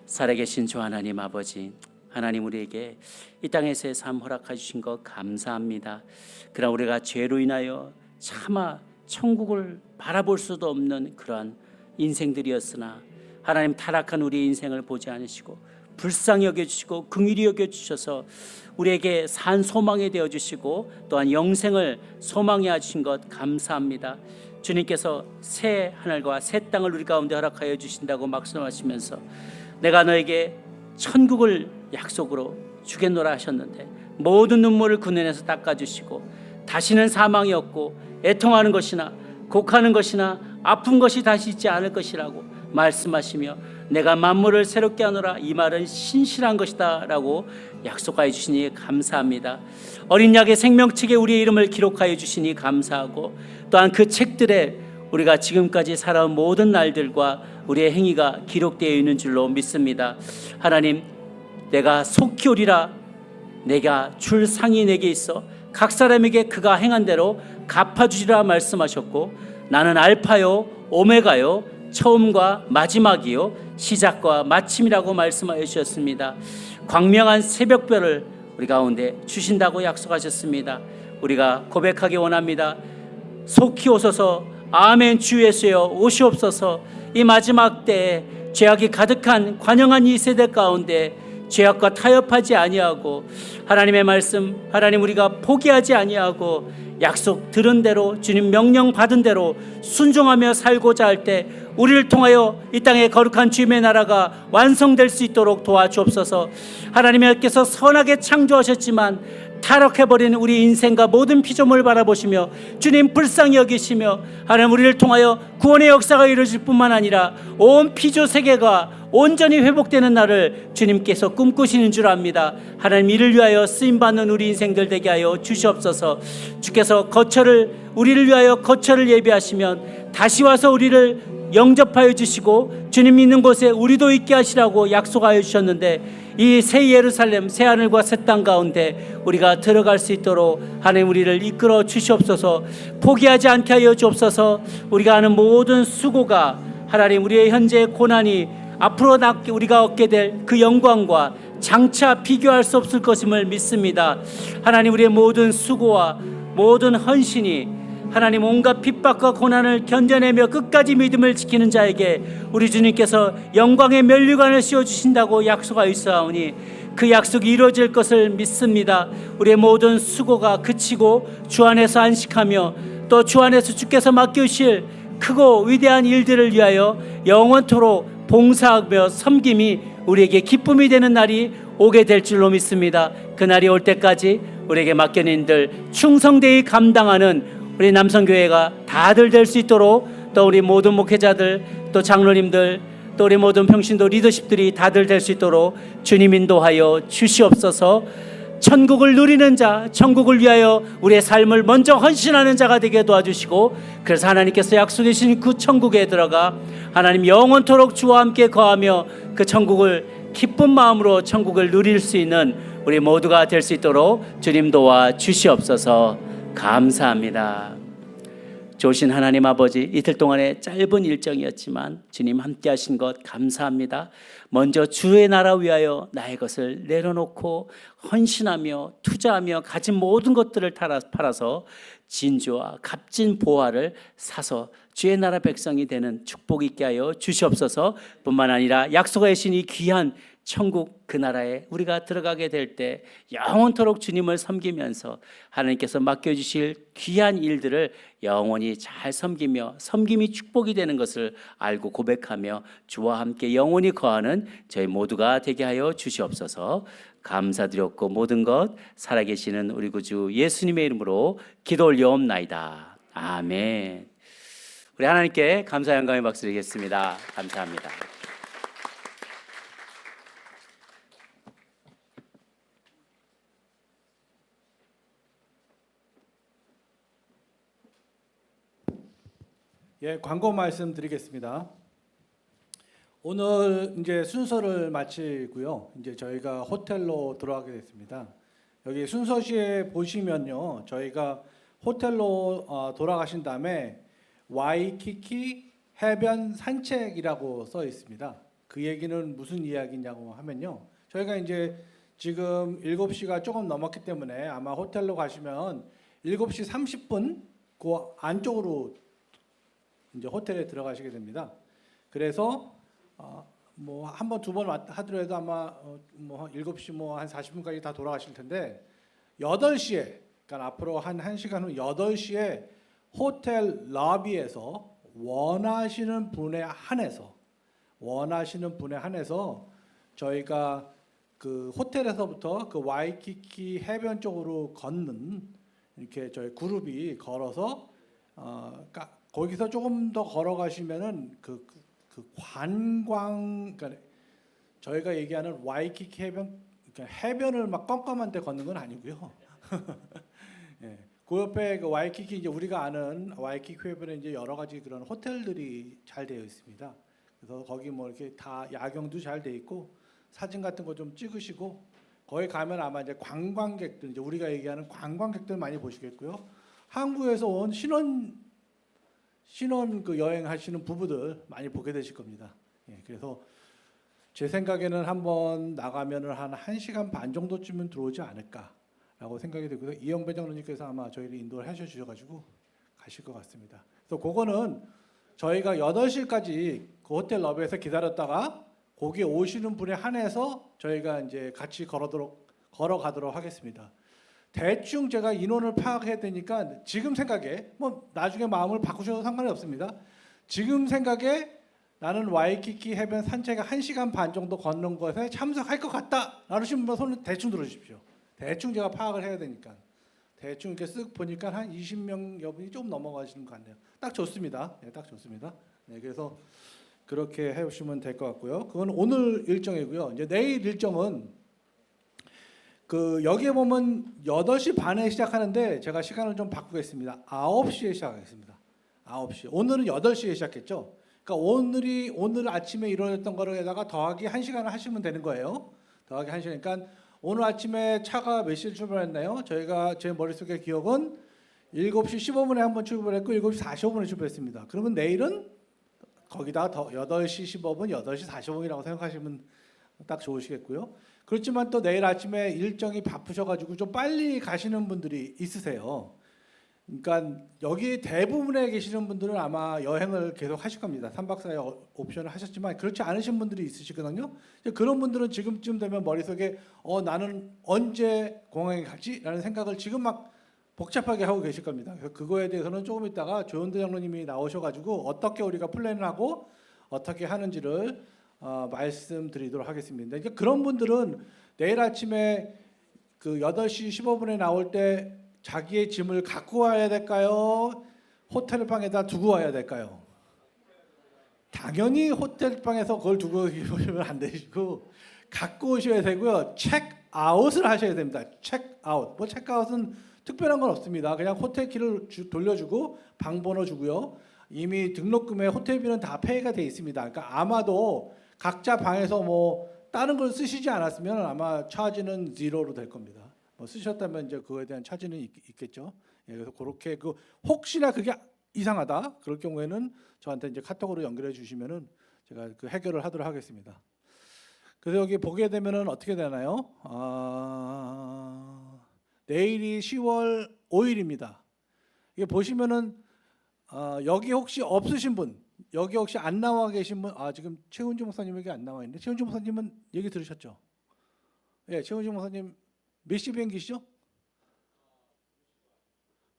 살아계신 주 하나님 아버지, 하나님, 우리에게 이 땅에서의 삶 허락해 주신 것 감사합니다. 그러나 우리가 죄로 인하여 차마 천국을 바라볼 수도 없는 그러한 인생들이었으나 하나님, 타락한 우리 인생을 보지 않으시고 불쌍히 여겨주시고 긍휼히 여겨주셔서 우리에게 산 소망이 되어주시고 또한 영생을 소망해 주신 것 감사합니다. 주님께서 새 하늘과 새 땅을 우리 가운데 허락하여 주신다고 말씀하시면서 내가 너에게 천국을 약속으로 주겠노라 하셨는데, 모든 눈물을 그 눈에서 닦아주시고 다시는 사망이 없고 애통하는 것이나 곡하는 것이나 아픈 것이 다시 있지 않을 것이라고 말씀하시며, 내가 만물을 새롭게 하노라, 이 말은 신실한 것이다 라고 약속하여 주시니 감사합니다. 어린 약의 생명책에 우리의 이름을 기록하여 주시니 감사하고, 또한 그 책들에 우리가 지금까지 살아온 모든 날들과 우리의 행위가 기록되어 있는 줄로 믿습니다. 하나님, 내가 속히 오리라, 내가 줄 상이 내게 있어 각 사람에게 그가 행한 대로 갚아주리라 말씀하셨고, 나는 알파요 오메가요 처음과 마지막이요 시작과 마침이라고 말씀하여 주셨습니다. 광명한 새벽별을 우리 가운데 주신다고 약속하셨습니다. 우리가 고백하기 원합니다. 속히 오소서, 아멘 주 예수여 오시옵소서. 이 마지막 때에 죄악이 가득한 관영한 이 세대 가운데 죄악과 타협하지 아니하고 하나님의 말씀, 하나님 우리가 포기하지 아니하고 약속 들은 대로, 주님 명령 받은 대로 순종하며 살고자 할 때 우리를 통하여 이 땅에 거룩한 주님의 나라가 완성될 수 있도록 도와주옵소서. 하나님께서 선하게 창조하셨지만 타락해버린 우리 인생과 모든 피조물을 바라보시며 주님 불쌍히 여기시며, 하나님 우리를 통하여 구원의 역사가 이루어질 뿐만 아니라 온 피조 세계가 온전히 회복되는 날을 주님께서 꿈꾸시는 줄 압니다. 하나님, 이를 위하여 쓰임받는 우리 인생들 되게 하여 주시옵소서. 주께서 우리를 위하여 거처를 예비하시면 다시 와서 우리를 영접하여 주시고 주님 있는 곳에 우리도 있게 하시라고 약속하여 주셨는데, 이 새 예루살렘, 새 하늘과 새 땅 가운데 우리가 들어갈 수 있도록 하나님 우리를 이끌어 주시옵소서. 포기하지 않게 하여 주옵소서. 우리가 하는 모든 수고가 하나님 우리의 현재의 고난이 앞으로 우리가 얻게 될 그 영광과 장차 비교할 수 없을 것임을 믿습니다. 하나님, 우리의 모든 수고와 모든 헌신이 하나님 온갖 핍박과 고난을 견뎌내며 끝까지 믿음을 지키는 자에게 우리 주님께서 영광의 면류관을 씌워주신다고 약속하였사오니 그 약속이 이루어질 것을 믿습니다. 우리의 모든 수고가 그치고 주 안에서 안식하며 또 주 안에서 주께서 맡겨주실 크고 위대한 일들을 위하여 영원토록 봉사하며 섬김이 우리에게 기쁨이 되는 날이 오게 될 줄로 믿습니다. 그 날이 올 때까지 우리에게 맡겨진 일 충성되이 감당하는 우리 남성교회가 다들 될 수 있도록 또 우리 모든 목회자들 또 장로님들 또 우리 모든 평신도 리더십들이 다들 될 수 있도록 주님 인도하여 주시옵소서. 천국을 누리는 자, 천국을 위하여 우리의 삶을 먼저 헌신하는 자가 되게 도와주시고, 그래서 하나님께서 약속해 주신 그 천국에 들어가 하나님 영원토록 주와 함께 거하며 그 천국을 기쁜 마음으로 천국을 누릴 수 있는 우리 모두가 될 수 있도록 주님 도와 주시옵소서. 감사합니다. 좋으신 하나님 아버지, 이틀 동안의 짧은 일정이었지만 주님 함께 하신 것 감사합니다. 먼저 주의 나라 위하여 나의 것을 내려놓고 헌신하며 투자하며 가진 모든 것들을 팔아서 진주와 값진 보화를 사서 주의 나라 백성이 되는 축복 있게 하여 주시옵소서. 뿐만 아니라 약속하신 이 귀한 천국 그 나라에 우리가 들어가게 될 때 영원토록 주님을 섬기면서 하나님께서 맡겨주실 귀한 일들을 영원히 잘 섬기며 섬김이 축복이 되는 것을 알고 고백하며 주와 함께 영원히 거하는 저희 모두가 되게 하여 주시옵소서. 감사드렸고 모든 것 살아계시는 우리 구주 예수님의 이름으로 기도 올려옵나이다. 아멘. 우리 하나님께 감사 영광의 박수 드리겠습니다. 감사합니다. 예, 광고 말씀드리겠습니다. 오늘 이제 순서를 마치고요. 이제 저희가 호텔로 들어가게 됐습니다. 여기 순서시에 보시면요, 저희가 호텔로 돌아가신 다음에 와이키키 해변 산책이라고 써 있습니다. 그 얘기는 무슨 이야기냐고 하면요, 저희가 이제 지금 7시가 조금 넘었기 때문에 아마 호텔로 가시면 7시 30분 그 안쪽으로 이제 호텔에 들어가시게 됩니다. 그래서 뭐 한 번 두 번 하더라도 아마 뭐 7시 뭐 한 40분까지 다 돌아가실 텐데 8시에, 그러니까 앞으로 한 1시간 후 8시에 호텔 러비에서 원하시는 분에 한해서 저희가 그 호텔에서부터 그 와이키키 해변 쪽으로 걷는 이렇게 저희 그룹이 걸어서 거기서 조금 더 걸어가시면은 그 관광, 그러니까 저희가 얘기하는 와이키키 해변, 그러니까 해변을 막 껌껌한 데 걷는 건 아니고요. 예, 그 옆에 그 와이키키, 이제 우리가 아는 와이키키 해변에 이제 여러 가지 그런 호텔들이 잘 되어 있습니다. 그래서 거기 뭐 이렇게 다 야경도 잘 돼 있고 사진 같은 거 좀 찍으시고, 거기 가면 아마 이제 관광객들, 이제 우리가 얘기하는 관광객들 많이 보시겠고요. 한국에서 온 신혼 그 여행하시는 부부들 많이 보게 되실 겁니다. 예, 그래서 제 생각에는 한번 나가면은 한 1시간 반 정도쯤은 들어오지 않을까라고 생각이 되고요. 이영배 장로님께서 아마 저희를 인도를 하셔주셔가지고 가실 것 같습니다. 그래서 그거는 저희가 8시까지 그 호텔 러비에서 기다렸다가 거기 오시는 분에 한해서 저희가 이제 같이 걸어가도록 하겠습니다. 대충 제가 인원을 파악해야 되니까 지금 생각에, 뭐 나중에 마음을 바꾸셔도 상관이 없습니다. 지금 생각에 나는 와이키키 해변 산책에 1시간 반 정도 걷는 것에 참석할 것 같다 라는 분 손을 대충 들어주십시오. 대충 제가 파악을 해야 되니까. 대충 이렇게 쓱 보니까 한 20명 여분이 좀 넘어가시는 것 같네요. 딱 좋습니다. 네, 딱 좋습니다. 네, 그래서 그렇게 해주시면 될 것 같고요. 그건 오늘 일정이고요. 이제 내일 일정은 그 여기에 보면 8시 반에 시작하는데 제가 시간을 좀 바꾸겠습니다. 9시에 시작하겠습니다. 9시. 오늘은 8시에 시작했죠. 그러니까 오늘 아침에 일어났던 거에다가 더하기 1시간을 하시면 되는 거예요. 더하기 1시간. 그러니까 오늘 아침에 차가 몇 시에 출발했나요? 저희가 제 머릿속의 기억은 7시 15분에 한번 출발했고 7시 45분에 출발했습니다. 그러면 내일은 거기다가 더 8시 15분, 8시 45분이라고 생각하시면 딱 좋으시겠고요. 그렇지만 또 내일 아침에 일정이 바쁘셔가지고 좀 빨리 가시는 분들이 있으세요. 그러니까 여기 대부분에 계시는 분들은 아마 여행을 계속 하실 겁니다. 3박 4일 옵션을 하셨지만 그렇지 않으신 분들이 있으시거든요. 이제 그런 분들은 지금쯤 되면 머릿속에 나는 언제 공항에 가지?라는 생각을 지금 막 복잡하게 하고 계실 겁니다. 그래서 그거에 대해서는 조금 있다가 조현대 장로님이 나오셔가지고 어떻게 우리가 플랜을 하고 어떻게 하는지를 말씀드리도록 하겠습니다. 그러니까 그런 분들은 내일 아침에 그 8시 15분에 나올 때 자기의 짐을 갖고 와야 될까요? 호텔 방에다 두고 와야 될까요? 당연히 호텔 방에서 그걸 두고 오시면 안 되시고 갖고 오셔야 되고요. 체크아웃을 하셔야 됩니다. 체크아웃. 뭐 체크아웃은 특별한 건 없습니다. 그냥 호텔 키를 돌려주고 방 번호 주고요. 이미 등록금에 호텔비는 다 페이가 돼 있습니다. 그러니까 아마도 각자 방에서 뭐 다른 걸 쓰시지 않았으면 아마 차지는 0로 될 겁니다. 뭐 쓰셨다면 이제 그거에 대한 차지는 있겠죠. 예, 그래서 그렇게 혹시나 그게 이상하다 그럴 경우에는 저한테 이제 카톡으로 연결해 주시면은 제가 그 해결을 하도록 하겠습니다. 그래서 여기 보게 되면은 어떻게 되나요? 내일이 10월 5일입니다. 이게 보시면은 여기 혹시 없으신 분, 여기 혹시 안 나와 계신 분, 지금 최은주 목사님 여기 안 나와 있는데 최은주 목사님은 얘기 들으셨죠? 예, 최은주 목사님 몇 시 비행기시죠?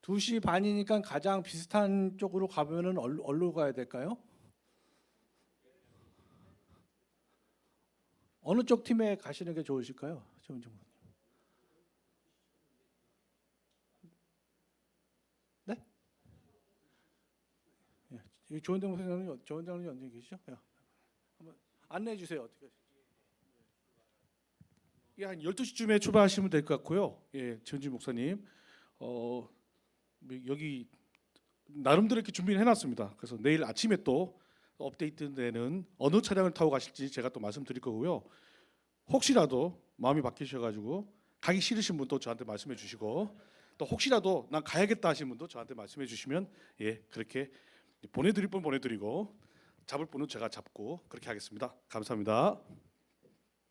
2시 반이니까 가장 비슷한 쪽으로 가면은 어디로 가야 될까요? 어느 쪽 팀에 가시는 게 좋으실까요? 최은주 목사님. 네? 예, 조은대 목사님은 언제 계시죠? 예. 한번 안내해 주세요. 어떻게 하실지. 예, 한 12시쯤에 출발하시면 될 것 같고요. 예, 전진 목사님. 여기 나름대로 이렇게 준비를 해놨습니다. 그래서 내일 아침에 또 업데이트되는 어느 차량을 타고 가실지 제가 또 말씀드릴 거고요. 혹시라도 마음이 바뀌셔가지고 가기 싫으신 분도 저한테 말씀해 주시고 또 혹시라도 난 가야겠다 하신 분도 저한테 말씀해 주시면 예, 그렇게 보내드릴 분 보내드리고 잡을 분은 제가 잡고 그렇게 하겠습니다. 감사합니다.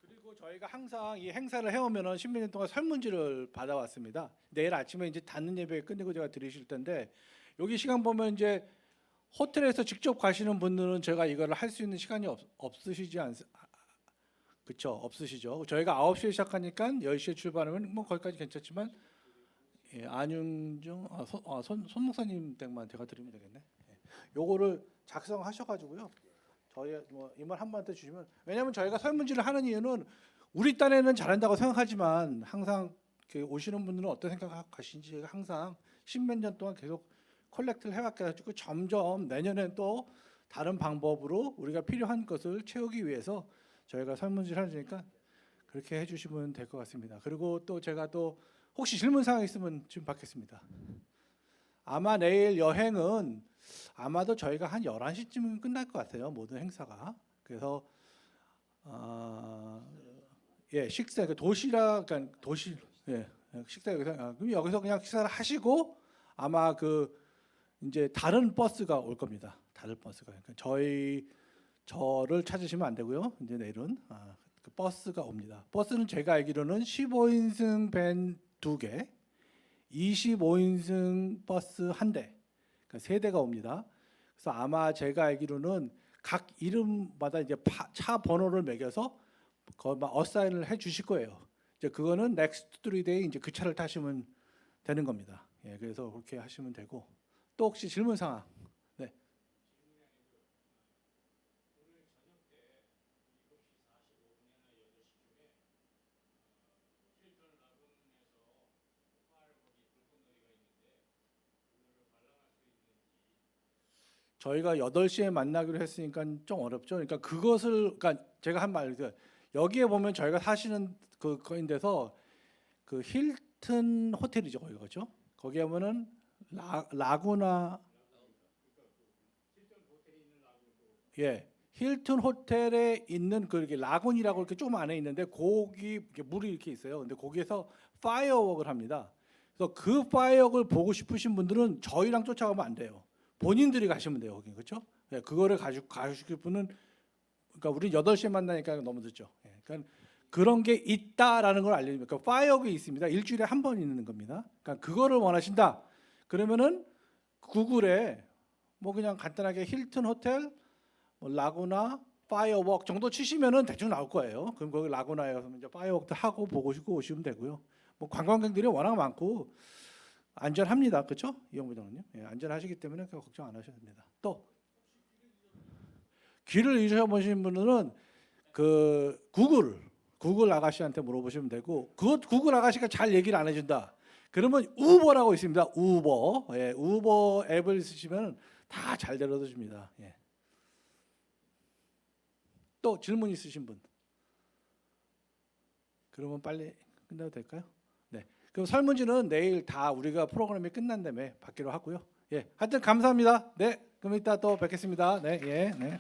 그리고 저희가 항상 이 행사를 해오면은 10몇 년 동안 설문지를 받아왔습니다. 내일 아침에 이제 닫는 예배 끝내고 제가 드리실 텐데 여기 시간 보면 이제 호텔에서 직접 가시는 분들은 제가 이거를 할 수 있는 시간이 없으시지 그렇죠? 없으시죠. 저희가 9시에 시작하니까 10시에 출발하면 뭐 거기까지 괜찮지만 예, 안윤정 손 목사님 댁만 제가 드리면 되겠네. 예. 요거를 작성하셔가지고요. 저희 뭐 이말 한번한테 주시면 왜냐하면 저희가 설문지를 하는 이유는 우리 딴에는 잘한다고 생각하지만 항상 오시는 분들은 어떤 생각하시는지 제가 항상 10몇 년 동안 계속 컬렉트를 해왔가지고 점점 내년엔 또 다른 방법으로 우리가 필요한 것을 채우기 위해서 저희가 설문지를 하니까 그렇게 해주시면 될 것 같습니다. 그리고 또 제가 또 혹시 질문 사항 있으면 지금 받겠습니다. 아마 내일 여행은 아마도 저희가 한 11시쯤 끝날 것 같아요. 모든 행사가. 그래서 예, 식사 도시락 그러니까 식사 그럼 여기서 그냥 식사를 하시고 아마 이제 다른 버스가 올 겁니다. 다른 버스가. 그러니까 저를 찾으시면 안 되고요. 이제 내일은 그 버스가 옵니다. 버스는 제가 알기로는 15인승 밴 2개, 25인승 버스 1대, 그러니까 3대가 옵니다. 그래서 아마 제가 알기로는 각 이름마다 이제 차 번호를 매겨서 거기만 어사인을 해주실 거예요. 이제 그거는 next 3day 이제 그 차를 타시면 되는 겁니다. 예, 그래서 그렇게 하시면 되고 또 혹시 질문 사항? 네. 저희가 8시에 만나기로 했으니까 좀 어렵죠. 그러니까 그러니까 제가 한 말, 여기에 보면 저희가 사시는 거인 데서 그 힐튼 호텔이죠, 거기가 그렇죠? 거기에 보면은 라구나, 예, 힐튼 호텔에 있는 그렇게 라군이라고 이렇게 좀 안에 있는데 거기 이렇게 물이 이렇게 있어요. 근데 거기에서 파이어웍을 합니다. 그래서 그 파이어웍을 보고 싶으신 분들은 저희랑 쫓아가면 안 돼요. 본인들이 가시면 돼요, 거기 그렇죠? 예, 그거를 가지고 가실 분은 그러니까 우리 8시에 만나니까 너무 늦죠. 예, 그러니까 그런 게 있다라는 걸 알려줍니다. 그러니까 파이어웍이 있습니다. 일주일에 한 번 있는 겁니다. 그러니까 그거를 원하신다. 그러면은 구글에 뭐 그냥 간단하게 힐튼 호텔, 뭐 라구나, 파이어웍 정도 치시면은 대충 나올 거예요. 그럼 거기 라구나에 가서 이제 파이어웍도 하고 보고 오시면 되고요. 뭐 관광객들이 워낙 많고 안전합니다. 그렇죠? 이용 부장님. 예, 안전하시기 때문에 걱정 안 하셔도 됩니다. 또 귀를 잃으셔보신 분들은 그 구글 아가씨한테 물어보시면 되고, 그것 구글 아가씨가 잘 얘기를 안 해준다. 그러면 우버라고 있습니다. 우버. 예, 우버 앱을 쓰시면 다 잘 데려다 줍니다. 예. 또 질문 있으신 분? 그러면 빨리 끝내도 될까요? 네. 그럼 설문지는 내일 다 우리가 프로그램이 끝난 다음에 받기로 하고요. 예. 하여튼 감사합니다. 네. 그럼 이따 또 뵙겠습니다. 네. 예. 네.